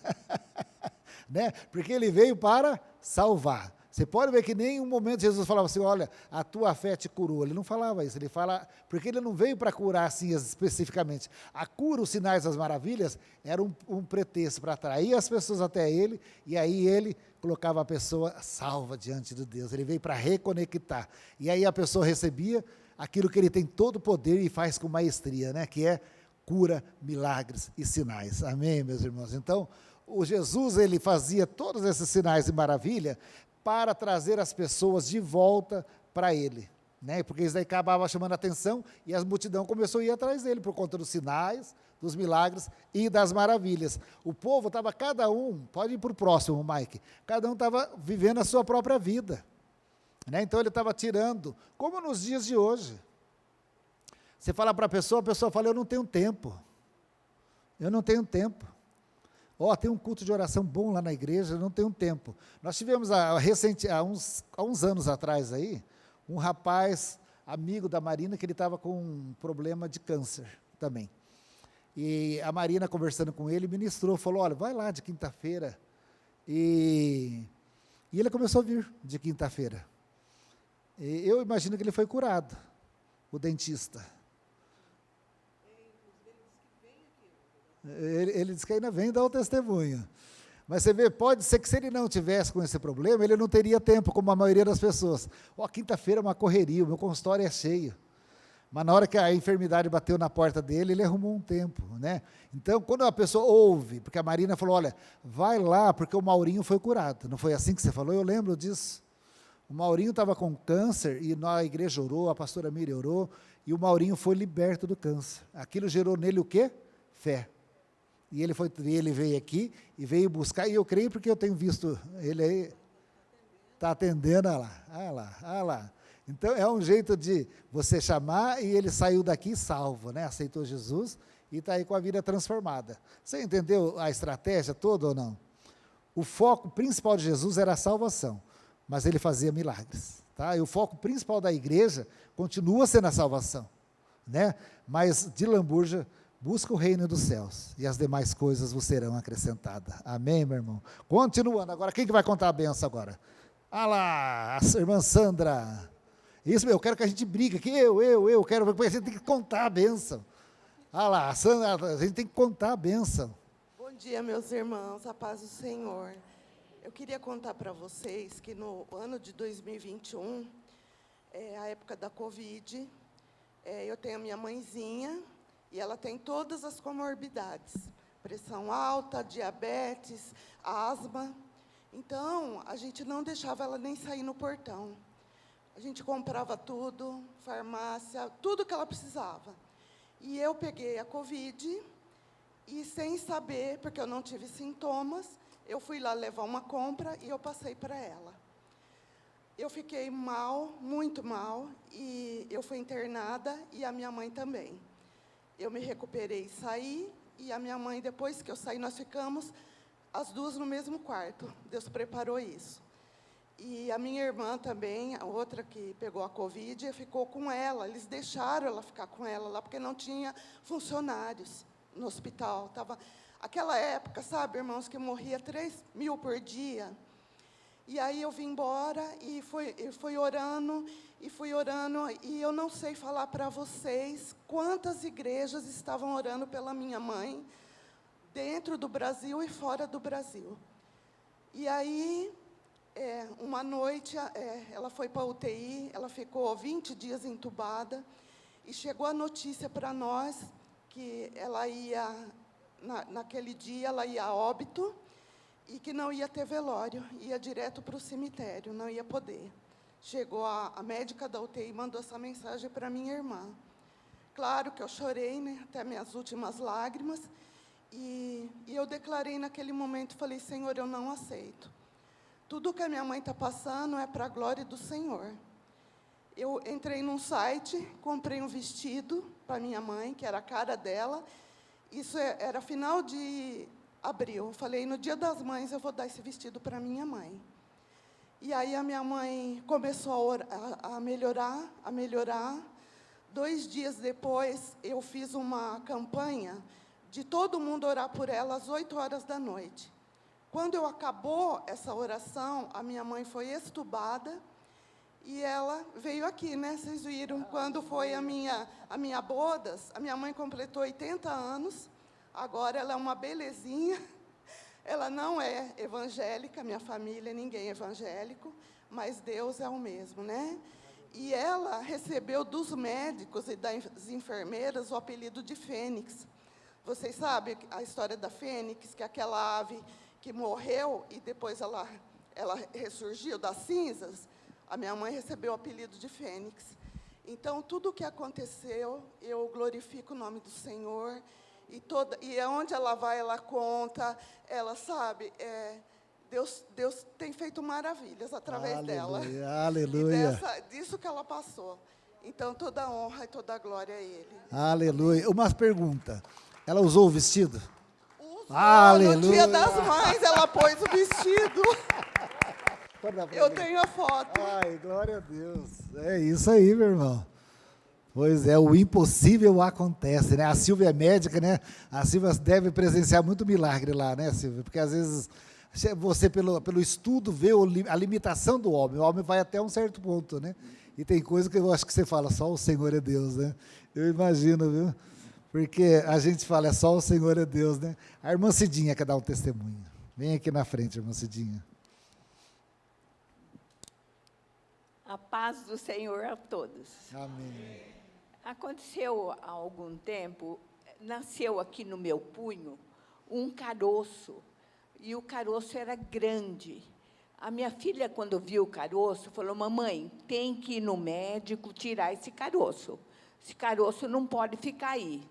Né? Porque ele veio para salvar. Você pode ver que em nenhum momento Jesus falava assim, olha, a tua fé te curou. Ele não falava isso, ele fala, porque ele não veio para curar assim especificamente. A cura, os sinais, as maravilhas, era um pretexto para atrair as pessoas até ele, e aí ele colocava a pessoa salva diante de Deus. Ele veio para reconectar. E aí a pessoa recebia aquilo que ele tem todo o poder e faz com maestria, né? Que é cura, milagres e sinais. Amém, meus irmãos? Então, o Jesus, ele fazia todos esses sinais e maravilha para trazer as pessoas de volta para ele, né? Porque isso daí acabava chamando a atenção e a multidão começou a ir atrás dele por conta dos sinais, dos milagres e das maravilhas. O povo estava, cada um, pode ir para o próximo, Mike, cada um estava vivendo a sua própria vida, né? Então ele estava tirando, como nos dias de hoje. Você fala para a pessoa fala, eu não tenho tempo. Tem um culto de oração bom lá na igreja, não tenho tempo. Nós tivemos, há uns anos atrás aí, um rapaz, amigo da Marina, que ele estava com um problema de câncer também. E a Marina, conversando com ele, ministrou, falou, olha, vai lá de quinta-feira. E ele começou a vir de quinta-feira. E eu imagino que ele foi curado, o dentista. Ele disse que ainda vem dar o testemunho. Mas você vê, pode ser que se ele não tivesse com esse problema, ele não teria tempo, como a maioria das pessoas. Quinta-feira é uma correria, o meu consultório é cheio. Mas na hora que a enfermidade bateu na porta dele, ele arrumou um tempo, né? Então, quando a pessoa ouve, porque a Marina falou, olha, vai lá, porque o Maurinho foi curado. Não foi assim que você falou? Eu lembro disso. O Maurinho estava com câncer, e a igreja orou, a pastora Miriam orou, e o Maurinho foi liberto do câncer. Aquilo gerou nele o quê? Fé. E ele veio aqui e veio buscar, e eu creio porque eu tenho visto ele aí, está atendendo, olha lá. Então, é um jeito de você chamar, e ele saiu daqui salvo, né? Aceitou Jesus e está aí com a vida transformada. Você entendeu a estratégia toda ou não? O foco principal de Jesus era a salvação, mas ele fazia milagres, tá? E o foco principal da igreja continua sendo a salvação, né? Mas de lambuja, busca o reino dos céus, e as demais coisas vos serão acrescentadas. Amém, meu irmão? Continuando, agora, quem que vai contar a benção agora? Lá, a irmã Sandra. Isso, eu quero que a gente brigue aqui, eu quero, porque a gente tem que contar a benção. Lá, a Sandra, a gente tem que contar a benção. Bom dia, meus irmãos, a paz do Senhor. Eu queria contar para vocês que no ano de 2021, a época da Covid, eu tenho a minha mãezinha, e ela tem todas as comorbidades, pressão alta, diabetes, asma. Então, a gente não deixava ela nem sair no portão. A gente comprava tudo, farmácia, tudo que ela precisava. E eu peguei a Covid, e sem saber, porque eu não tive sintomas, eu fui lá levar uma compra e eu passei para ela. Eu fiquei mal, muito mal, e eu fui internada, e a minha mãe também. Eu me recuperei e saí, e a minha mãe, depois que eu saí, nós ficamos as duas no mesmo quarto. Deus preparou isso. E a minha irmã também, a outra que pegou a Covid, ficou com ela. Eles deixaram ela ficar com ela lá, porque não tinha funcionários no hospital. Aquela época, sabe, irmãos, que morria 3.000 por dia. E aí eu vim embora e fui orando, e eu não sei falar para vocês quantas igrejas estavam orando pela minha mãe, dentro do Brasil e fora do Brasil. E aí, uma noite, ela foi para a UTI, ela ficou 20 dias entubada, e chegou a notícia para nós que ela ia, naquele dia, ela ia a óbito, e que não ia ter velório, ia direto para o cemitério, não ia poder. Chegou a médica da UTI, mandou essa mensagem para minha irmã. Claro que eu chorei, né, até minhas últimas lágrimas, e eu declarei naquele momento, falei, Senhor, eu não aceito. Tudo que a minha mãe está passando é para a glória do Senhor. Eu entrei num site, comprei um vestido para minha mãe, que era a cara dela. Isso era final de abril. Eu falei, no Dia das Mães, eu vou dar esse vestido para minha mãe. E aí a minha mãe começou a melhorar, a melhorar. 2 dias depois, eu fiz uma campanha de todo mundo orar por ela às 8 horas da noite. Quando acabou essa oração, a minha mãe foi extubada e ela veio aqui, né? Vocês viram, quando foi a minha bodas, a minha mãe completou 80 anos, agora ela é uma belezinha. Ela não é evangélica, minha família, ninguém é evangélico, mas Deus é o mesmo, né? E ela recebeu dos médicos e das enfermeiras o apelido de Fênix. Vocês sabem a história da Fênix, que é aquela ave que morreu e depois ela ressurgiu das cinzas? A minha mãe recebeu o apelido de Fênix. Então, tudo o que aconteceu, eu glorifico o nome do Senhor. E onde ela vai, ela conta, ela sabe, Deus tem feito maravilhas através dela. Aleluia. E disso que ela passou. Então, toda a honra e toda a glória a Ele. Aleluia. Uma pergunta. Ela usou o vestido? Usou. Aleluia. No Dia das Mães, ela pôs o vestido. Eu tenho a foto. Ai, glória a Deus. É isso aí, meu irmão. Pois é, o impossível acontece, né? A Silvia é médica, né? A Silvia deve presenciar muito milagre lá, né, Silvia? Porque, às vezes, você, pelo estudo, vê a limitação do homem. O homem vai até um certo ponto, né? E tem coisa que eu acho que você fala, só o Senhor é Deus, né? Eu imagino, viu? Porque a gente fala, é só o Senhor é Deus, né? A irmã Cidinha quer dar um testemunho. Vem aqui na frente, irmã Cidinha. A paz do Senhor a todos. Amém. Aconteceu há algum tempo, nasceu aqui no meu punho um caroço, e o caroço era grande. A minha filha, quando viu o caroço, falou, mamãe, tem que ir no médico tirar esse caroço. Esse caroço não pode ficar aí.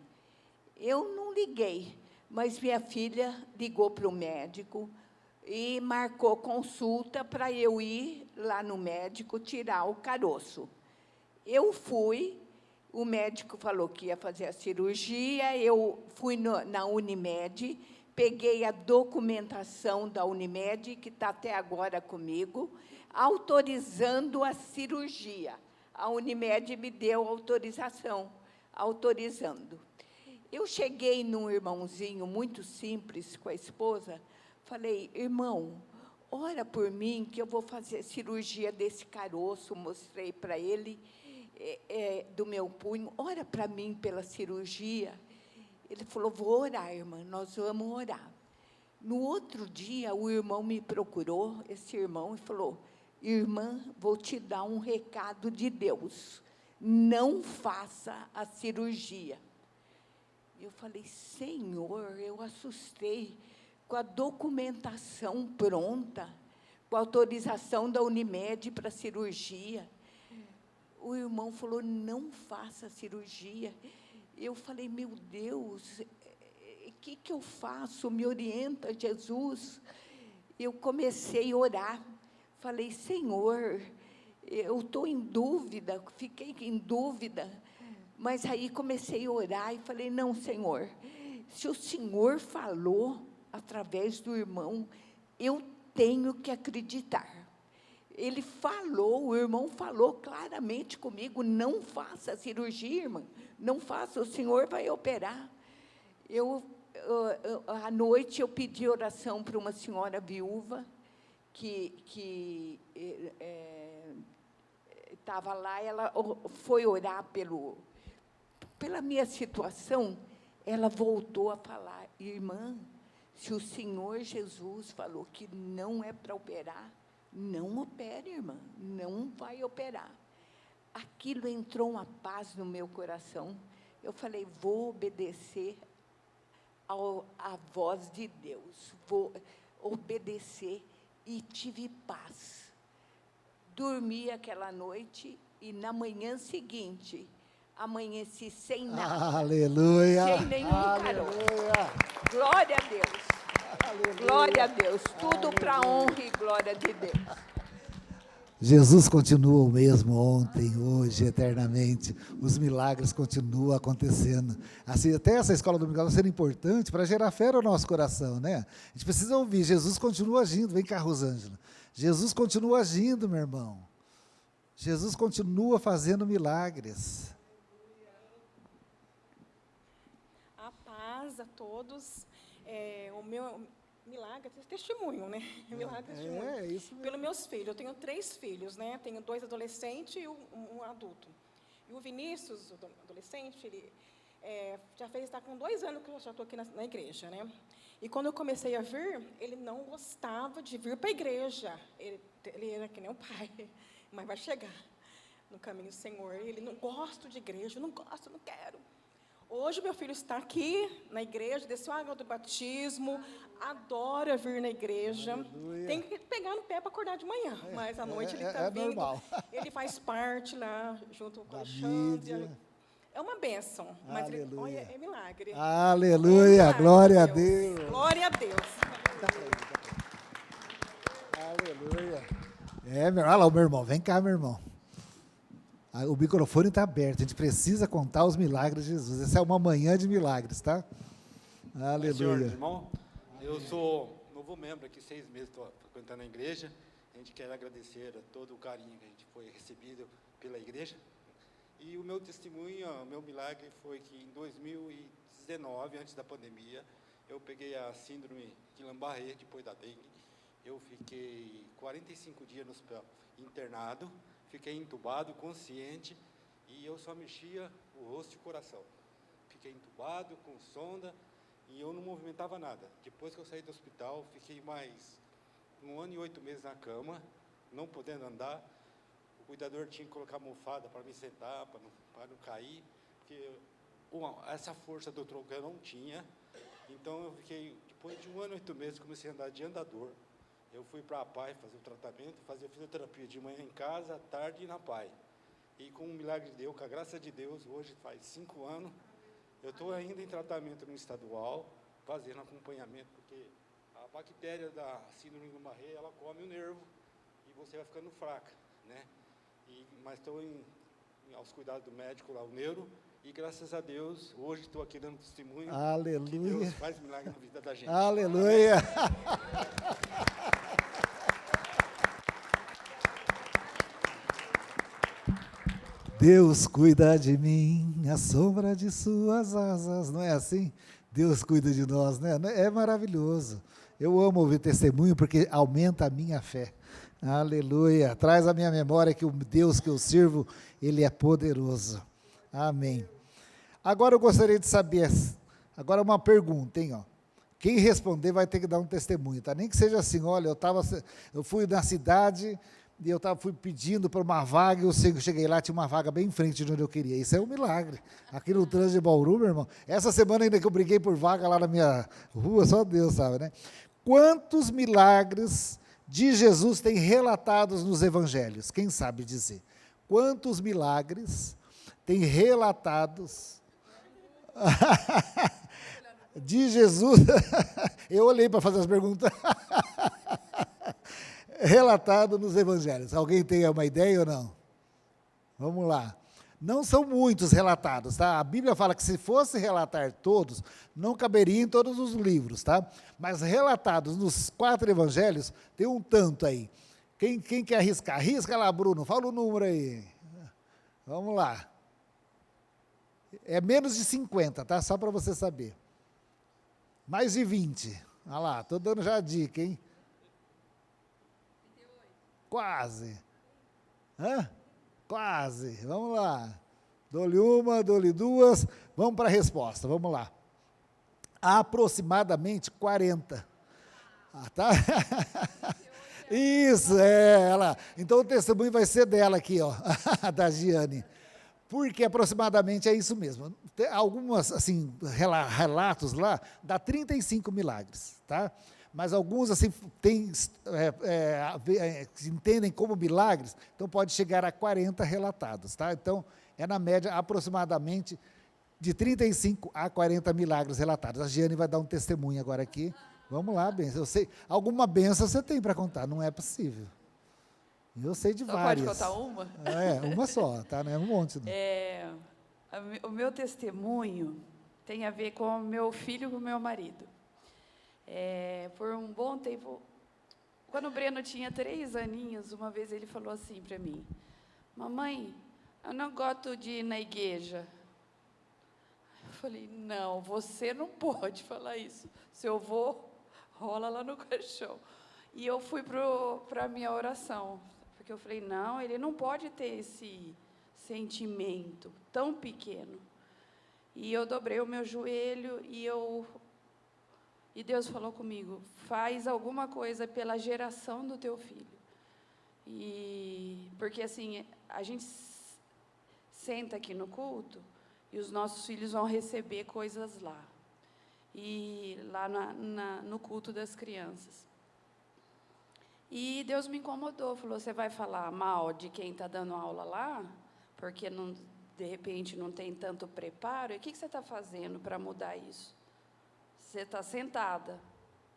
Eu não liguei, mas minha filha ligou para o médico e marcou consulta para eu ir lá no médico tirar o caroço. Eu fui, o médico falou que ia fazer a cirurgia, eu fui na Unimed, peguei a documentação da Unimed, que está até agora comigo, autorizando a cirurgia. A Unimed me deu autorização, autorizando. Eu cheguei num irmãozinho muito simples com a esposa, falei, irmão, ora por mim que eu vou fazer cirurgia desse caroço, mostrei para ele, do meu punho, ora para mim pela cirurgia. Ele falou, vou orar, irmã, nós vamos orar. No outro dia, o irmão me procurou, esse irmão, e falou, irmã, vou te dar um recado de Deus, não faça a cirurgia. Eu falei, Senhor, eu assustei, com a documentação pronta, com a autorização da Unimed para a cirurgia. O irmão falou, não faça a cirurgia. Eu falei, meu Deus, o que eu faço? Me orienta, Jesus. Eu comecei a orar. Falei, Senhor, eu estou em dúvida, fiquei em dúvida. Mas aí comecei a orar e falei, não, Senhor, se o Senhor falou através do irmão, eu tenho que acreditar. Ele falou, o irmão falou claramente comigo, não faça a cirurgia, irmã, não faça, o Senhor vai operar. À noite, eu pedi oração para uma senhora viúva, que estava lá, ela foi orar pela minha situação, ela voltou a falar, irmã, Se o Senhor Jesus falou que não é para operar, não opere, irmã, não vai operar. Aquilo entrou uma paz no meu coração. Eu falei, vou obedecer à voz de Deus, vou obedecer, e tive paz. Dormi aquela noite e na manhã seguinte, amanheci sem nada. Aleluia. Sem nenhum caroço. Glória a Deus. Aleluia. Glória a Deus. Tudo para a honra e glória de Deus. Jesus continua o mesmo ontem, hoje, eternamente. Os milagres continuam acontecendo. Assim, até essa escola dominical está sendo importante para gerar fé no nosso coração, né? A gente precisa ouvir, Jesus continua agindo. Vem cá, Rosângela. Jesus continua agindo, meu irmão. Jesus continua fazendo milagres. A paz a todos. O meu milagre é testemunho, né? Milagre é testemunho. É isso mesmo. Pelos meus filhos. Eu tenho 3 filhos, né? Tenho 2 adolescentes e um adulto. E o Vinícius, o adolescente, ele está com 2 anos que eu já estou aqui na igreja, né? E quando eu comecei a vir, ele não gostava de vir para a igreja. Ele era que nem o pai, mas vai chegar no caminho do Senhor. Ele não gosta de igreja, não gosto, não quero. Hoje, meu filho está aqui na igreja, desceu a água do batismo, adora vir na igreja. Aleluia. Tem que pegar no pé para acordar de manhã, mas à noite ele está vindo. Normal. Ele faz parte lá, junto com o Da Alexandre. mídia. É uma bênção, mas ele, Aleluia. olha, é milagre. Aleluia, É milagre, glória a Deus. Glória a Deus. Aleluia. Olha lá o meu irmão, vem cá, meu irmão. O microfone está aberto, a gente precisa contar os milagres de Jesus. Essa é uma manhã de milagres, tá? Aleluia. Senhor, irmão, eu sou novo membro aqui, 6 meses estou frequentando a igreja. A gente quer agradecer a todo o carinho que a gente foi recebido pela igreja. E o meu testemunho, o meu milagre foi que em 2019, antes da pandemia, eu peguei a síndrome Guillain-Barré, depois da dengue. Eu fiquei 45 dias no hospital internado, fiquei entubado, consciente, e eu só mexia o rosto e o coração. Fiquei entubado, com sonda, e eu não movimentava nada. Depois que eu saí do hospital, fiquei mais 1 ano e 8 meses na cama, não podendo andar. O cuidador tinha que colocar almofada para me sentar, para não cair, porque essa força do tronco eu não tinha. Então, eu fiquei, depois de 1 ano e 8 meses, comecei a andar de andador. Eu fui para a PAI fazer o tratamento, fazia fisioterapia de manhã em casa, à tarde e na PAI. E com um milagre de Deus, com a graça de Deus, hoje faz 5 anos, eu estou ainda em tratamento no estadual, fazendo acompanhamento, porque a bactéria da síndrome do Guillain-Barré, ela come o nervo e você vai ficando fraca, né? Mas estou aos cuidados do médico lá, o neuro, e graças a Deus, hoje estou aqui dando testemunho. Aleluia. Que Deus faz milagre na vida da gente. Aleluia. Deus cuida de mim, a sombra de suas asas, não é assim? Deus cuida de nós, né? É maravilhoso. Eu amo ouvir testemunho porque aumenta a minha fé. Aleluia. Traz à minha memória que o Deus que eu sirvo, Ele é poderoso. Amém. Agora eu gostaria de saber, agora uma pergunta, hein? Ó. Quem responder vai ter que dar um testemunho, tá? Nem que seja assim, olha, eu fui na cidade e fui pedindo para uma vaga, eu cheguei lá, tinha uma vaga bem em frente de onde eu queria. Isso é um milagre. Aqui no trânsito de Bauru, meu irmão, essa semana ainda que eu briguei por vaga lá na minha rua, só Deus sabe, né? Quantos milagres de Jesus tem relatados nos evangelhos? Quem sabe dizer? Quantos milagres tem relatados de Jesus? Eu olhei para fazer as perguntas. Relatado nos evangelhos. Alguém tem uma ideia ou não? Vamos lá. Não são muitos relatados, tá? A Bíblia fala que se fosse relatar todos, não caberia em todos os livros, tá? Mas relatados nos 4 evangelhos, tem um tanto aí. Quem quer arriscar? Arrisca lá, Bruno, fala o número aí. Vamos lá. É menos de 50, tá? Só para você saber. Mais de 20. Olha lá, estou dando já a dica, hein? Quase. Hã? Quase. Vamos lá. Dou-lhe uma, dou-lhe 2. Vamos para a resposta. Vamos lá. aproximadamente 40. Tá? Isso, ela. Então o testemunho vai ser dela aqui, ó, da Giane. Porque aproximadamente é isso mesmo. Tem algumas, assim, relatos lá, dá 35 milagres, tá? Mas alguns, assim, entendem como milagres, então pode chegar a 40 relatados, tá? Então, é na média, aproximadamente, de 35 a 40 milagres relatados. A Giane vai dar um testemunho agora aqui. Vamos lá, benção. Eu sei, alguma benção você tem para contar, não é possível. Eu sei de várias. Pode contar uma? Uma só, tá? Não é um monte. Não. O meu testemunho tem a ver com o meu filho e com o meu marido. Por um bom tempo, quando o Breno tinha 3 aninhos, uma vez ele falou assim para mim: mamãe, eu não gosto de ir na igreja. Eu falei: não, você não pode falar isso. Se eu vou, rola lá no caixão. E eu fui para a minha oração, porque eu falei: não, ele não pode ter esse sentimento tão pequeno. E eu dobrei o meu joelho e Deus falou comigo: faz alguma coisa pela geração do teu filho. Porque assim, a gente senta aqui no culto e os nossos filhos vão receber coisas lá. E lá no culto das crianças. E Deus me incomodou, falou: você vai falar mal de quem está dando aula lá? Porque, de repente, não tem tanto preparo. E o que você está fazendo para mudar isso? Você está sentada,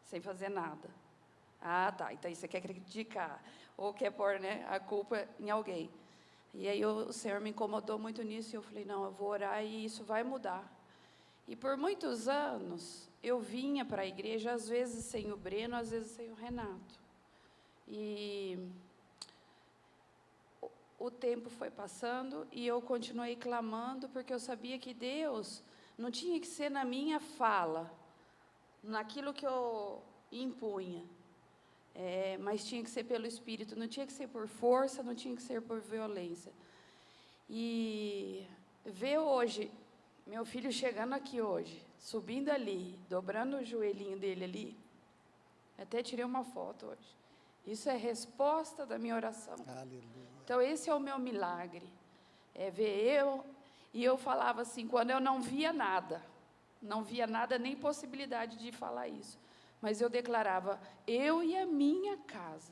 sem fazer nada. Ah, tá, então você quer criticar, ou quer pôr, né, a culpa em alguém. E aí o Senhor me incomodou muito nisso, e eu falei: não, eu vou orar e isso vai mudar. E por muitos anos, eu vinha para a igreja, às vezes sem o Breno, às vezes sem o Renato. E o tempo foi passando e eu continuei clamando, porque eu sabia que Deus não tinha que ser na minha fala, naquilo que eu impunha, mas tinha que ser pelo Espírito, não tinha que ser por força, não tinha que ser por violência. E ver hoje, meu filho chegando aqui hoje, subindo ali, dobrando o joelhinho dele ali, até tirei uma foto hoje. Isso é resposta da minha oração. Aleluia. Então, esse é o meu milagre. Ver e eu falava assim, quando eu não via nada, nem possibilidade de falar isso, mas eu declarava: eu e a minha casa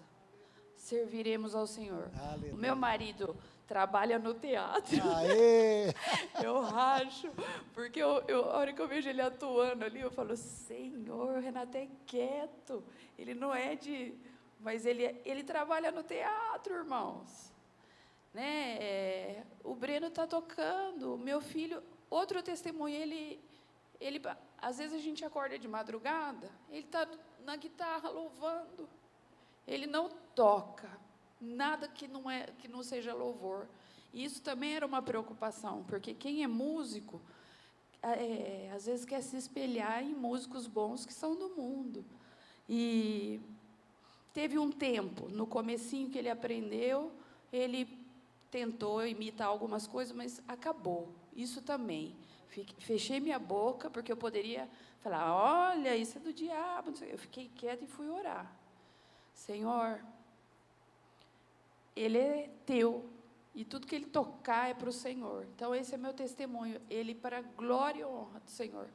serviremos ao Senhor. Aleluia. O meu marido trabalha no teatro. Aê! Eu racho, porque a hora que eu vejo ele atuando ali, eu falo: Senhor, o Renato é quieto, ele não é de... Mas ele trabalha no teatro, irmãos. Né? O Breno está tocando, o meu filho... Outro testemunho, ele... Às vezes a gente acorda de madrugada, ele está na guitarra louvando. Ele não toca nada que não seja louvor. E isso também era uma preocupação, porque quem é músico, às vezes quer se espelhar em músicos bons que são do mundo. E teve um tempo, no comecinho que ele aprendeu, ele tentou imitar algumas coisas, mas acabou. Isso também. Fechei minha boca, porque eu poderia falar: olha, isso é do diabo. Não sei. Eu fiquei quieta e fui orar. Senhor, ele é teu, e tudo que ele tocar é para o Senhor. Então, esse é meu testemunho, ele para a glória e honra do Senhor.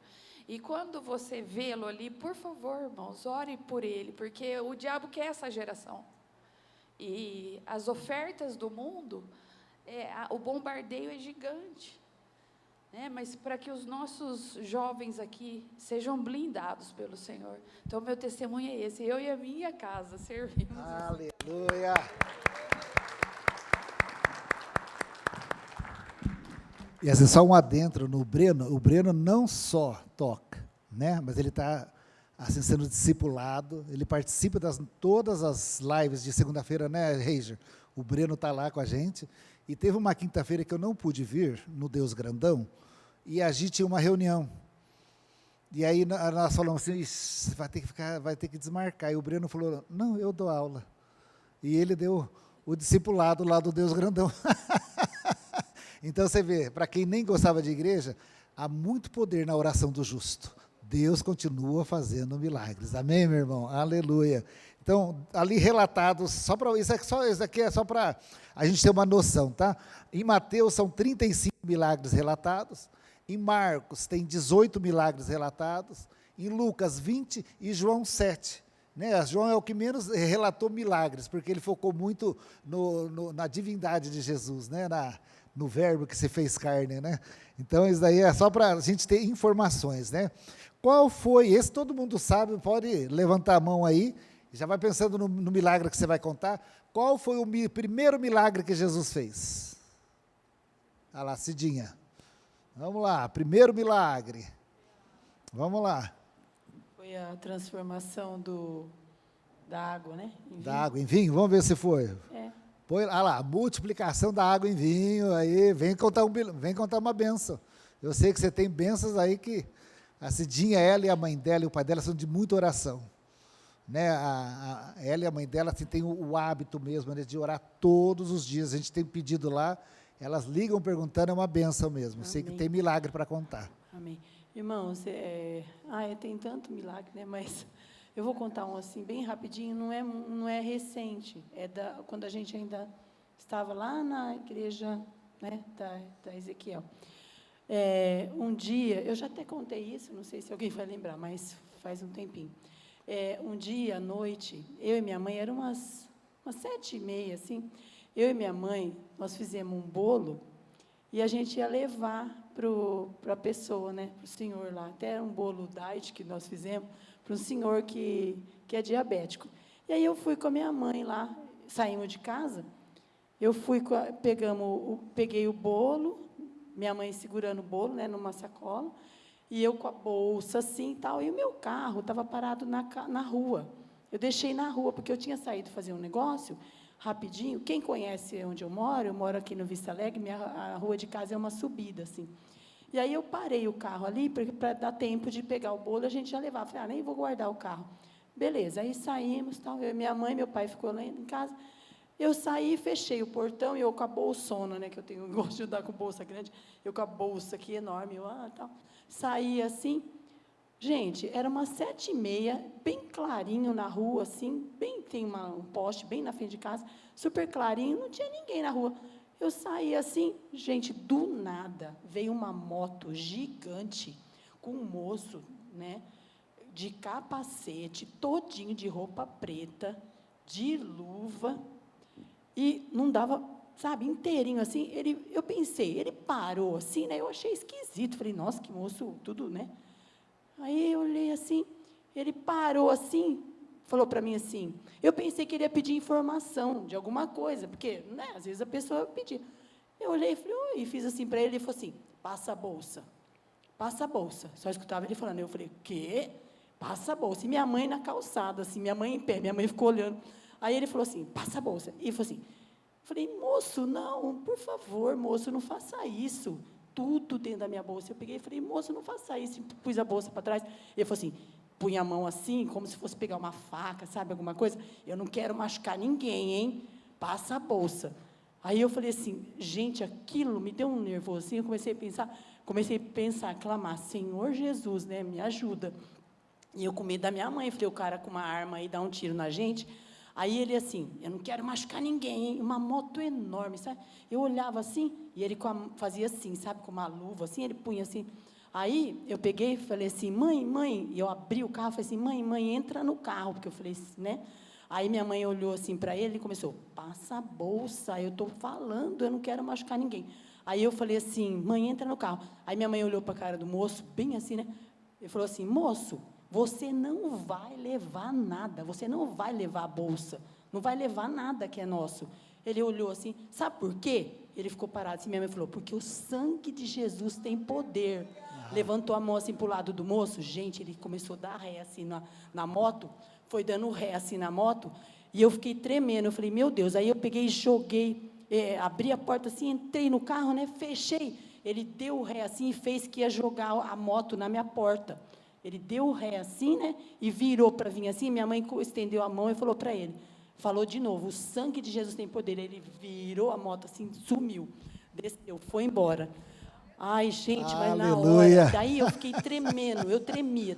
E quando você vê-lo ali, por favor, irmãos, ore por ele, porque o diabo quer essa geração. E as ofertas do mundo, o bombardeio é gigante. Mas para que os nossos jovens aqui sejam blindados pelo Senhor. Então, meu testemunho é esse: eu e a minha casa servimos. Aleluia! E assim, só um adentro no Breno. O Breno não só toca, né, mas ele está assim, sendo discipulado, ele participa de todas as lives de segunda-feira, né, Reiger? O Breno está lá com a gente. E teve uma quinta-feira que eu não pude vir, no Deus Grandão, e a gente tinha uma reunião. E aí nós falamos assim: vai ter que desmarcar. E o Breno falou: não, eu dou aula. E ele deu o discipulado lá do Deus Grandão. Então você vê, para quem nem gostava de igreja, há muito poder na oração do justo. Deus continua fazendo milagres. Amém, meu irmão? Aleluia. Então, ali relatados, isso aqui é só para a gente ter uma noção, tá? Em Mateus são 35 milagres relatados, em Marcos tem 18 milagres relatados, em Lucas 20 e João 7. Né? João é o que menos relatou milagres, porque ele focou muito na divindade de Jesus, né? No verbo que se fez carne, né? Então, isso daí é só para a gente ter informações, né? Qual foi, esse todo mundo sabe, pode levantar a mão aí, já vai pensando no milagre que você vai contar. Qual foi o primeiro milagre que Jesus fez? Olha lá, Cidinha. Vamos lá, primeiro milagre. Vamos lá. Foi a transformação da água, né? Da água em vinho? Vamos ver se foi. Olha lá, multiplicação da água em vinho, aí vem contar uma benção. Eu sei que você tem bênçãos aí que a Cidinha, ela e a mãe dela e o pai dela são de muita oração. Né? Ela e a mãe dela assim, têm o hábito mesmo, né, de orar todos os dias. A gente tem pedido lá, elas ligam perguntando, é uma benção mesmo. Amém. Sei que tem milagre para contar. Amém. Irmãos, tem tanto milagre, né? Mas eu vou contar um assim, bem rapidinho, não é recente, quando a gente ainda estava lá na igreja, né, da Ezequiel. Um dia, eu já até contei isso, não sei se alguém vai lembrar, mas faz um tempinho. Um dia, à noite, eu e minha mãe, eram umas 7h30, assim, eu e minha mãe, nós fizemos um bolo e a gente ia levar para a pessoa, né, para o senhor lá, até um bolo diet que nós fizemos, para um senhor que é diabético. E aí eu fui com a minha mãe lá, saímos de casa, eu peguei o bolo, minha mãe segurando o bolo, né, numa sacola, e eu com a bolsa assim e tal, e o meu carro estava parado na rua. Eu deixei na rua, porque eu tinha saído fazer um negócio, rapidinho. Quem conhece onde eu moro aqui no Vista Alegre, a rua de casa é uma subida, assim. E aí eu parei o carro ali, para dar tempo de pegar o bolo, a gente já levava. Falei, nem vou guardar o carro. Beleza, aí saímos, tal, eu, minha mãe, meu pai ficou lá em casa. Eu saí, fechei o portão, e eu com a bolsona, né, que eu gosto de andar com bolsa grande, eu com a bolsa aqui enorme, tal. Saí assim, gente, era umas 7h30, bem clarinho na rua, assim, tem um poste bem na frente de casa, super clarinho, não tinha ninguém na rua. Eu saí assim, gente, do nada, veio uma moto gigante, com um moço, né, de capacete, todinho de roupa preta, de luva, e não dava, sabe, inteirinho assim, eu pensei, ele parou assim, né, eu achei esquisito, falei, nossa, que moço, tudo, né, aí eu olhei assim, ele parou assim, falou para mim assim, eu pensei que ele ia pedir informação de alguma coisa, porque, né, às vezes a pessoa pedia, eu olhei e falei, e fiz assim para ele, ele falou assim, passa a bolsa, só escutava ele falando, eu falei, o quê? Passa a bolsa, e minha mãe na calçada, assim, minha mãe em pé, minha mãe ficou olhando, aí ele falou assim, passa a bolsa, e ele falou assim, falei, moço, não, por favor, moço, não faça isso, tudo dentro da minha bolsa, eu peguei e falei, moço, não faça isso, e pus a bolsa para trás, ele falou assim, punha a mão assim, como se fosse pegar uma faca, sabe, alguma coisa, eu não quero machucar ninguém, hein, passa a bolsa, aí eu falei assim, gente, aquilo me deu um nervosinho, eu comecei a pensar, clamar, Senhor Jesus, né, me ajuda, e eu com medo da minha mãe, falei, o cara com uma arma aí dá um tiro na gente. Aí ele assim, eu não quero machucar ninguém, hein? Uma moto enorme, sabe? Eu olhava assim, e ele fazia assim, sabe, com uma luva, assim, ele punha assim. Aí eu peguei e falei assim, mãe, e eu abri o carro, falei assim, mãe, entra no carro, porque eu falei, né? Aí minha mãe olhou assim para ele e começou, passa a bolsa, eu estou falando, eu não quero machucar ninguém. Aí eu falei assim, mãe, entra no carro. Aí minha mãe olhou para a cara do moço, bem assim, né? Ele falou assim, moço, você não vai levar nada, você não vai levar a bolsa, não vai levar nada que é nosso. Ele olhou assim, sabe por quê? Ele ficou parado assim, minha mãe falou, porque o sangue de Jesus tem poder. Levantou a mão assim para o lado do moço, gente, ele começou a dar ré assim na moto, foi dando ré assim na moto, e eu fiquei tremendo, eu falei, meu Deus, aí eu peguei e joguei, abri a porta assim, entrei no carro, né, fechei, ele deu ré assim e fez que ia jogar a moto na minha porta. Ele deu o ré assim, né, e virou para vir assim, minha mãe estendeu a mão e falou para ele, falou de novo, o sangue de Jesus tem poder, ele virou a moto assim, sumiu, desceu, foi embora. Ai, gente, mas na Aleluia. hora, daí eu fiquei tremendo, eu tremia,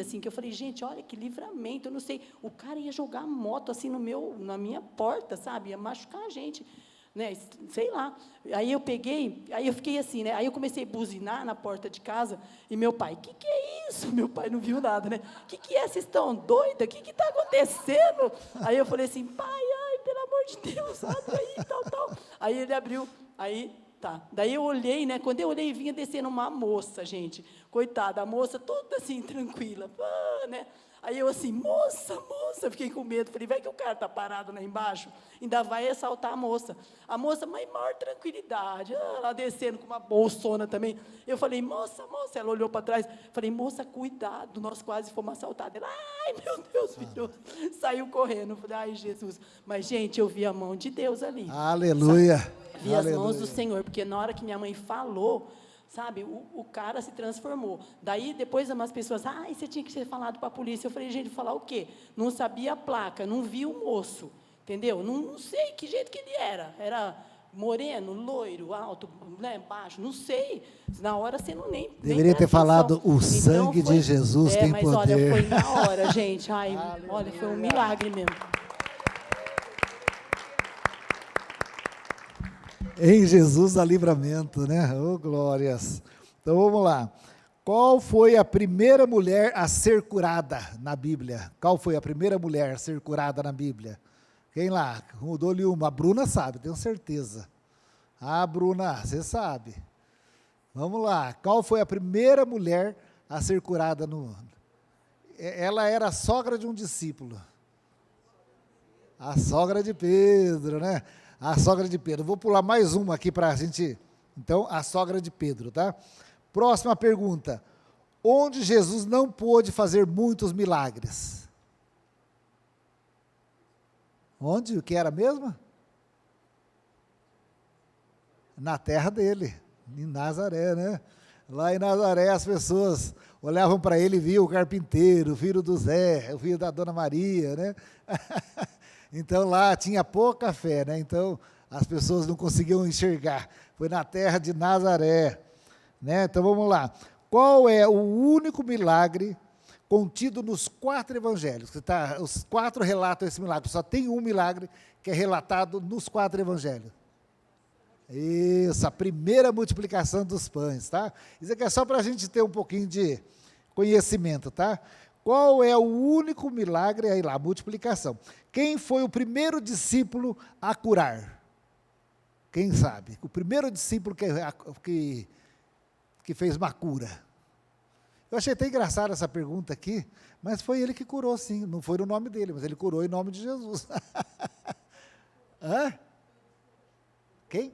assim, que eu falei, gente, olha que livramento, eu não sei, o cara ia jogar a moto, assim, na minha porta, sabe, ia machucar a gente, né, sei lá. Aí eu fiquei assim, né, aí eu comecei a buzinar na porta de casa, e meu pai, que é isso? Meu pai não viu nada, né, que é? Vocês estão doidas? O que está acontecendo? Aí eu falei assim, pai, ai, pelo amor de Deus, abre aí, tal. Aí ele abriu, aí... Tá. Daí eu olhei, né? Quando eu olhei, vinha descendo uma moça, gente. Coitada, a moça toda assim, tranquila. Né? Aí eu assim, moça, fiquei com medo. Falei, vai que o cara está parado lá embaixo, ainda vai assaltar a moça. A moça, mas maior tranquilidade. Lá descendo com uma bolsona também. Eu falei, moça, ela olhou para trás. Falei, moça, cuidado, nós quase fomos assaltados. Ela, ai, meu Deus, filho. Saiu correndo. Falei, ai, Jesus. Mas, gente, eu vi a mão de Deus ali. Aleluia. Sabe? Vi as mãos do Senhor, porque na hora que minha mãe falou, sabe, o cara se transformou. Daí, depois, umas pessoas, você tinha que ter falado para a polícia. Eu falei, gente, falar o quê? Não sabia a placa, não vi o moço, entendeu? Não sei que jeito que ele era. Era moreno, loiro, alto, né, baixo, não sei. Na hora você não nem deveria ter falado, o sangue de Jesus tem mas, poder. Olha, foi na hora, gente. Ai, olha, foi um milagre mesmo. Em Jesus há livramento, né? Oh, glórias. Então, vamos lá. Qual foi a primeira mulher a ser curada na Bíblia? Qual foi a primeira mulher a ser curada na Bíblia? Quem lá? Mudou-lhe uma. A Bruna sabe, tenho certeza. Ah, Bruna, você sabe. Vamos lá. Qual foi a primeira mulher a ser curada no... Ela era a sogra de um discípulo. A sogra de Pedro, né? A sogra de Pedro. Vou pular mais uma aqui para a gente... Então, a sogra de Pedro, tá? Próxima pergunta. Onde Jesus não pôde fazer muitos milagres? Onde? O que era mesmo? Na terra dele, em Nazaré, né? Lá em Nazaré as pessoas olhavam para ele e viam o carpinteiro, o filho do Zé, o filho da Dona Maria, né? Então lá tinha pouca fé, né? Então as pessoas não conseguiam enxergar. Foi na terra de Nazaré, né? Então vamos lá. Qual é o único milagre contido nos 4 evangelhos? Os 4 relatam esse milagre. Só tem um milagre que é relatado nos 4 evangelhos. Isso, a primeira multiplicação dos pães, tá? Isso aqui é só para a gente ter um pouquinho de conhecimento, tá? Qual é o único milagre, aí lá, a multiplicação. Quem foi o primeiro discípulo a curar? Quem sabe? O primeiro discípulo que fez uma cura. Eu achei até engraçada essa pergunta aqui, mas foi ele que curou, sim. Não foi no nome dele, mas ele curou em nome de Jesus. Hã? Quem?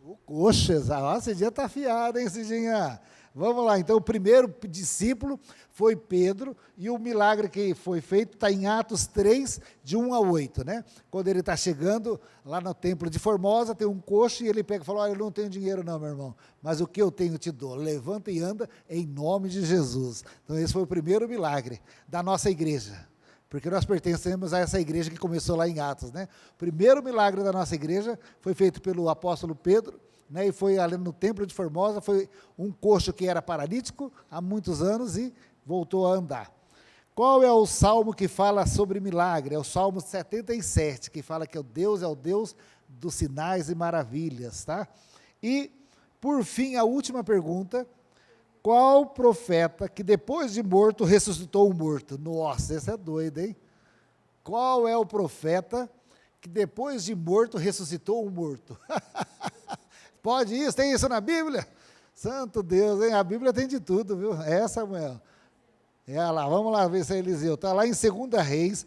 O Coxas. Ah, Cidinha está afiada, hein, Cidinha? Vamos lá, então o primeiro discípulo foi Pedro, e o milagre que foi feito está em Atos 3, de 1 a 8, né? Quando ele está chegando lá no templo de Formosa, tem um coxo, e ele pega e fala, olha, eu não tenho dinheiro não, meu irmão, mas o que eu tenho eu te dou, levanta e anda em nome de Jesus. Então esse foi o primeiro milagre da nossa igreja, porque nós pertencemos a essa igreja que começou lá em Atos, né? O primeiro milagre da nossa igreja foi feito pelo apóstolo Pedro, né, e foi ali no templo de Formosa, foi um coxo que era paralítico há muitos anos e voltou a andar. Qual é o salmo que fala sobre milagre? É o Salmo 77, que fala que Deus é o Deus dos sinais e maravilhas, tá? E, por fim, a última pergunta, qual profeta que depois de morto ressuscitou um morto? Nossa, esse é doido, hein? Qual é o profeta que depois de morto ressuscitou um morto? Pode isso? Tem isso na Bíblia? Santo Deus, hein? A Bíblia tem de tudo, viu? É, Samuel. Lá, vamos lá ver se é Eliseu. Está lá em 2 Reis,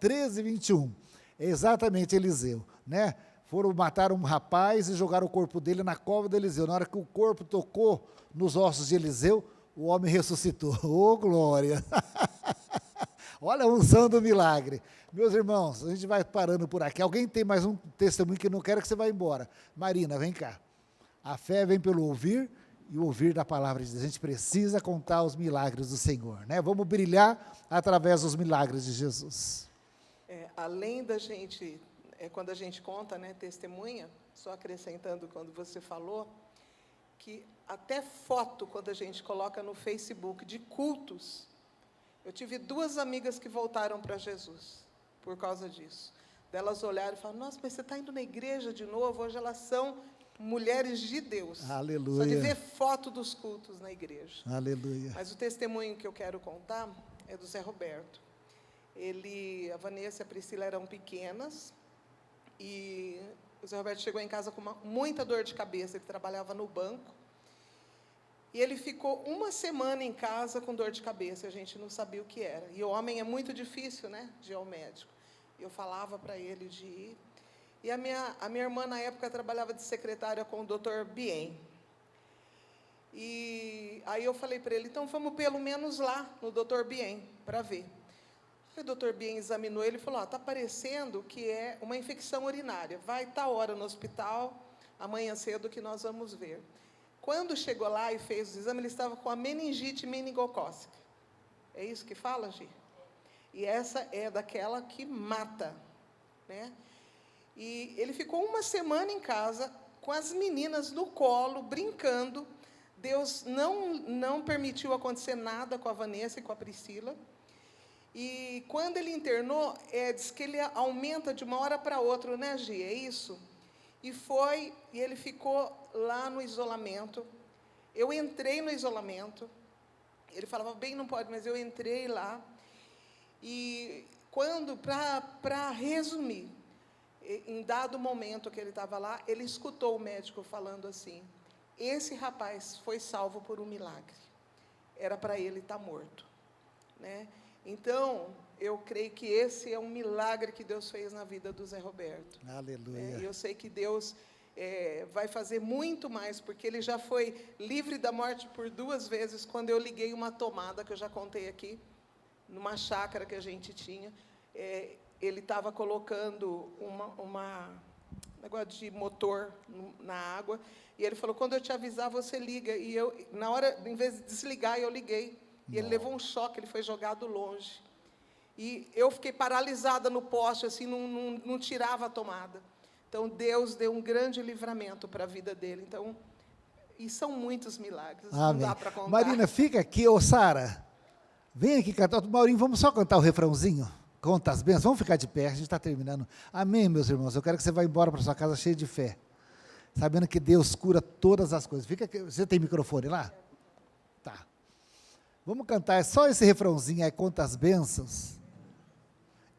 13, 21. É exatamente Eliseu, né? Foram matar um rapaz e jogaram o corpo dele na cova de Eliseu. Na hora que o corpo tocou nos ossos de Eliseu, o homem ressuscitou. Ô, glória! Olha a unção do milagre. Meus irmãos, a gente vai parando por aqui. Alguém tem mais um testemunho que não quer que você vá embora? Marina, vem cá. A fé vem pelo ouvir e o ouvir da palavra de Deus. A gente precisa contar os milagres do Senhor, né? Vamos brilhar através dos milagres de Jesus. Além da gente quando a gente conta, né, testemunha, só acrescentando quando você falou, que até foto, quando a gente coloca no Facebook de cultos, eu tive 2 amigas que voltaram para Jesus por causa disso. Delas olharam e falaram, nossa, mas você está indo na igreja de novo? Hoje elas são mulheres de Deus. Aleluia. Só de ver foto dos cultos na igreja. Aleluia. Mas o testemunho que eu quero contar é do Zé Roberto. A Vanessa e a Priscila eram pequenas, e o Zé Roberto chegou em casa com muita dor de cabeça, ele trabalhava no banco, e ele ficou 1 semana em casa com dor de cabeça, e a gente não sabia o que era. E o homem é muito difícil, né, de ir ao médico. Eu falava para ele de ir. E a minha irmã, na época, trabalhava de secretária com o Dr. Bien. E aí eu falei para ele, então vamos pelo menos lá no Dr. Bien, para ver. O Dr. Bien examinou ele e falou, está parecendo que é uma infecção urinária. Vai tal hora no hospital, amanhã cedo que nós vamos ver. Quando chegou lá e fez o exame, ele estava com a meningite meningocócica. É isso que fala, Gi? E essa é daquela que mata, né? E ele ficou 1 semana em casa, com as meninas no colo, brincando. Deus não permitiu acontecer nada com a Vanessa e com a Priscila. E quando ele internou, diz que ele aumenta de uma hora para outra, né, Gi? É isso? E ele ficou lá no isolamento. Eu entrei no isolamento. Ele falava, bem, não pode, mas eu entrei lá. E quando, para resumir, em dado momento que ele estava lá, ele escutou o médico falando assim, esse rapaz foi salvo por um milagre. Era para ele estar morto, né? Então, eu creio que esse é um milagre que Deus fez na vida do Zé Roberto. Aleluia. E eu sei que Deus vai fazer muito mais, porque ele já foi livre da morte por 2 vezes, quando eu liguei uma tomada, que eu já contei aqui, numa chácara que a gente tinha. Ele estava colocando um negócio de motor na água, e ele falou, quando eu te avisar, você liga. E eu, na hora, em vez de desligar, eu liguei. E ele levou um choque, ele foi jogado longe. E eu fiquei paralisada no poste, assim, não tirava a tomada. Então, Deus deu um grande livramento para a vida dele. Então, e são muitos milagres, Amém. Não dá para contar. Marina, fica aqui, ô Sara, vem aqui cantar. Maurinho, vamos só cantar o refrãozinho? Conta as bênçãos, vamos ficar de pé, a gente está terminando. Amém, meus irmãos, eu quero que você vá embora para sua casa cheio de fé, sabendo que Deus cura todas as coisas. Fica aqui, você tem microfone lá? Tá. Vamos cantar só esse refrãozinho aí, conta as bênçãos.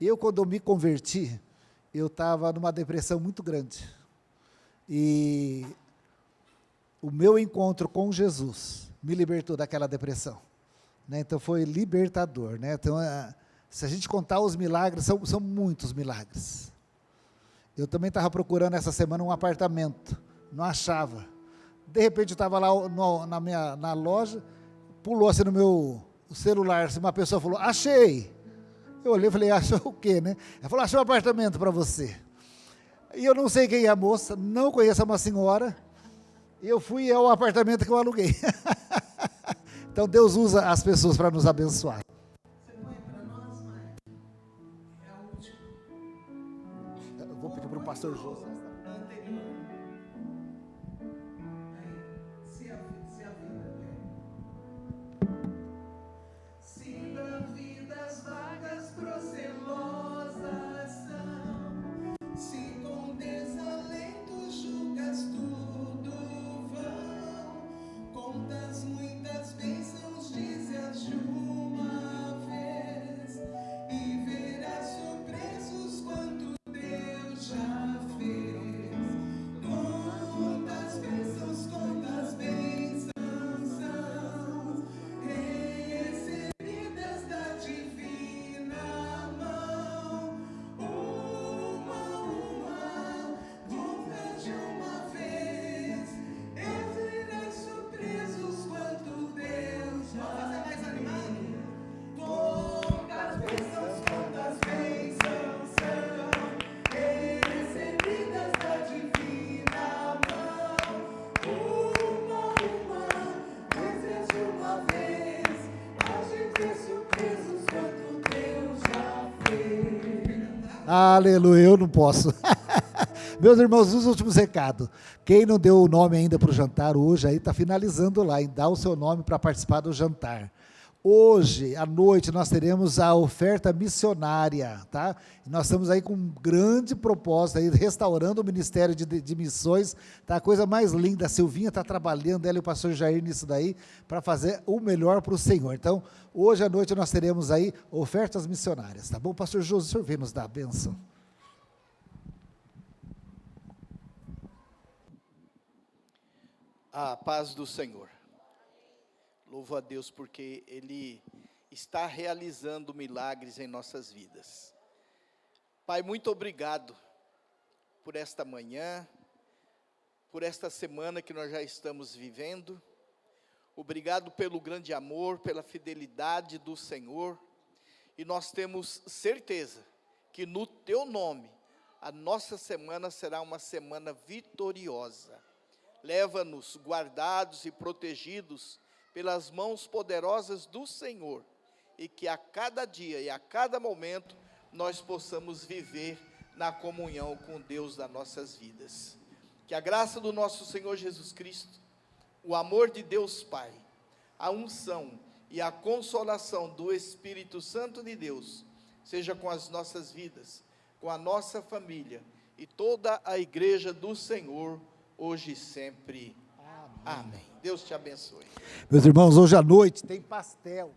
Eu, quando eu me converti, eu estava numa depressão muito grande. E o meu encontro com Jesus me libertou daquela depressão, né? Então, foi libertador, né? Então, se a gente contar os milagres, são muitos milagres. Eu também estava procurando essa semana um apartamento, não achava. De repente, eu estava lá na loja, pulou assim no meu celular, assim, uma pessoa falou, achei. Eu olhei e falei, achou o quê, né? Ela falou, achei um apartamento para você. E eu não sei quem é a moça, não conheço uma senhora, e eu fui ao apartamento que eu aluguei. Então, Deus usa as pessoas para nos abençoar. Você põe para nós, Maia? É a última. Eu vou pedir para o pastor José. Anterior. Se a vida se da vida as vagas procelosas são, se com desalento julgas tudo vão, contas muitas bênçãos, dizes de uma vez, e verás surpresos quanto Deus já fez. Aleluia, eu não posso. Meus irmãos, os últimos recados. Quem não deu o nome ainda para o jantar hoje, aí está finalizando lá, e dá o seu nome para participar do jantar. Hoje, à noite, nós teremos a oferta missionária, tá? Nós estamos aí com um grande propósito, aí, restaurando o Ministério de Missões, tá? A coisa mais linda, a Silvinha está trabalhando, ela e o pastor Jair nisso daí, para fazer o melhor para o Senhor. Então, hoje à noite nós teremos aí ofertas missionárias, tá bom? Pastor José, o senhor vem nos dar a bênção. A paz do Senhor. Louvo a Deus porque Ele está realizando milagres em nossas vidas. Pai, muito obrigado por esta manhã, por esta semana que nós já estamos vivendo. Obrigado pelo grande amor, pela fidelidade do Senhor. E nós temos certeza que no Teu nome, a nossa semana será uma semana vitoriosa. Leva-nos guardados e protegidos pelas mãos poderosas do Senhor, e que a cada dia e a cada momento nós possamos viver na comunhão com Deus das nossas vidas. Que a graça do nosso Senhor Jesus Cristo, o amor de Deus Pai, a unção e a consolação do Espírito Santo de Deus, seja com as nossas vidas, com a nossa família e toda a igreja do Senhor, hoje e sempre. Amém. Deus te abençoe. Meus irmãos, hoje à noite tem pastel.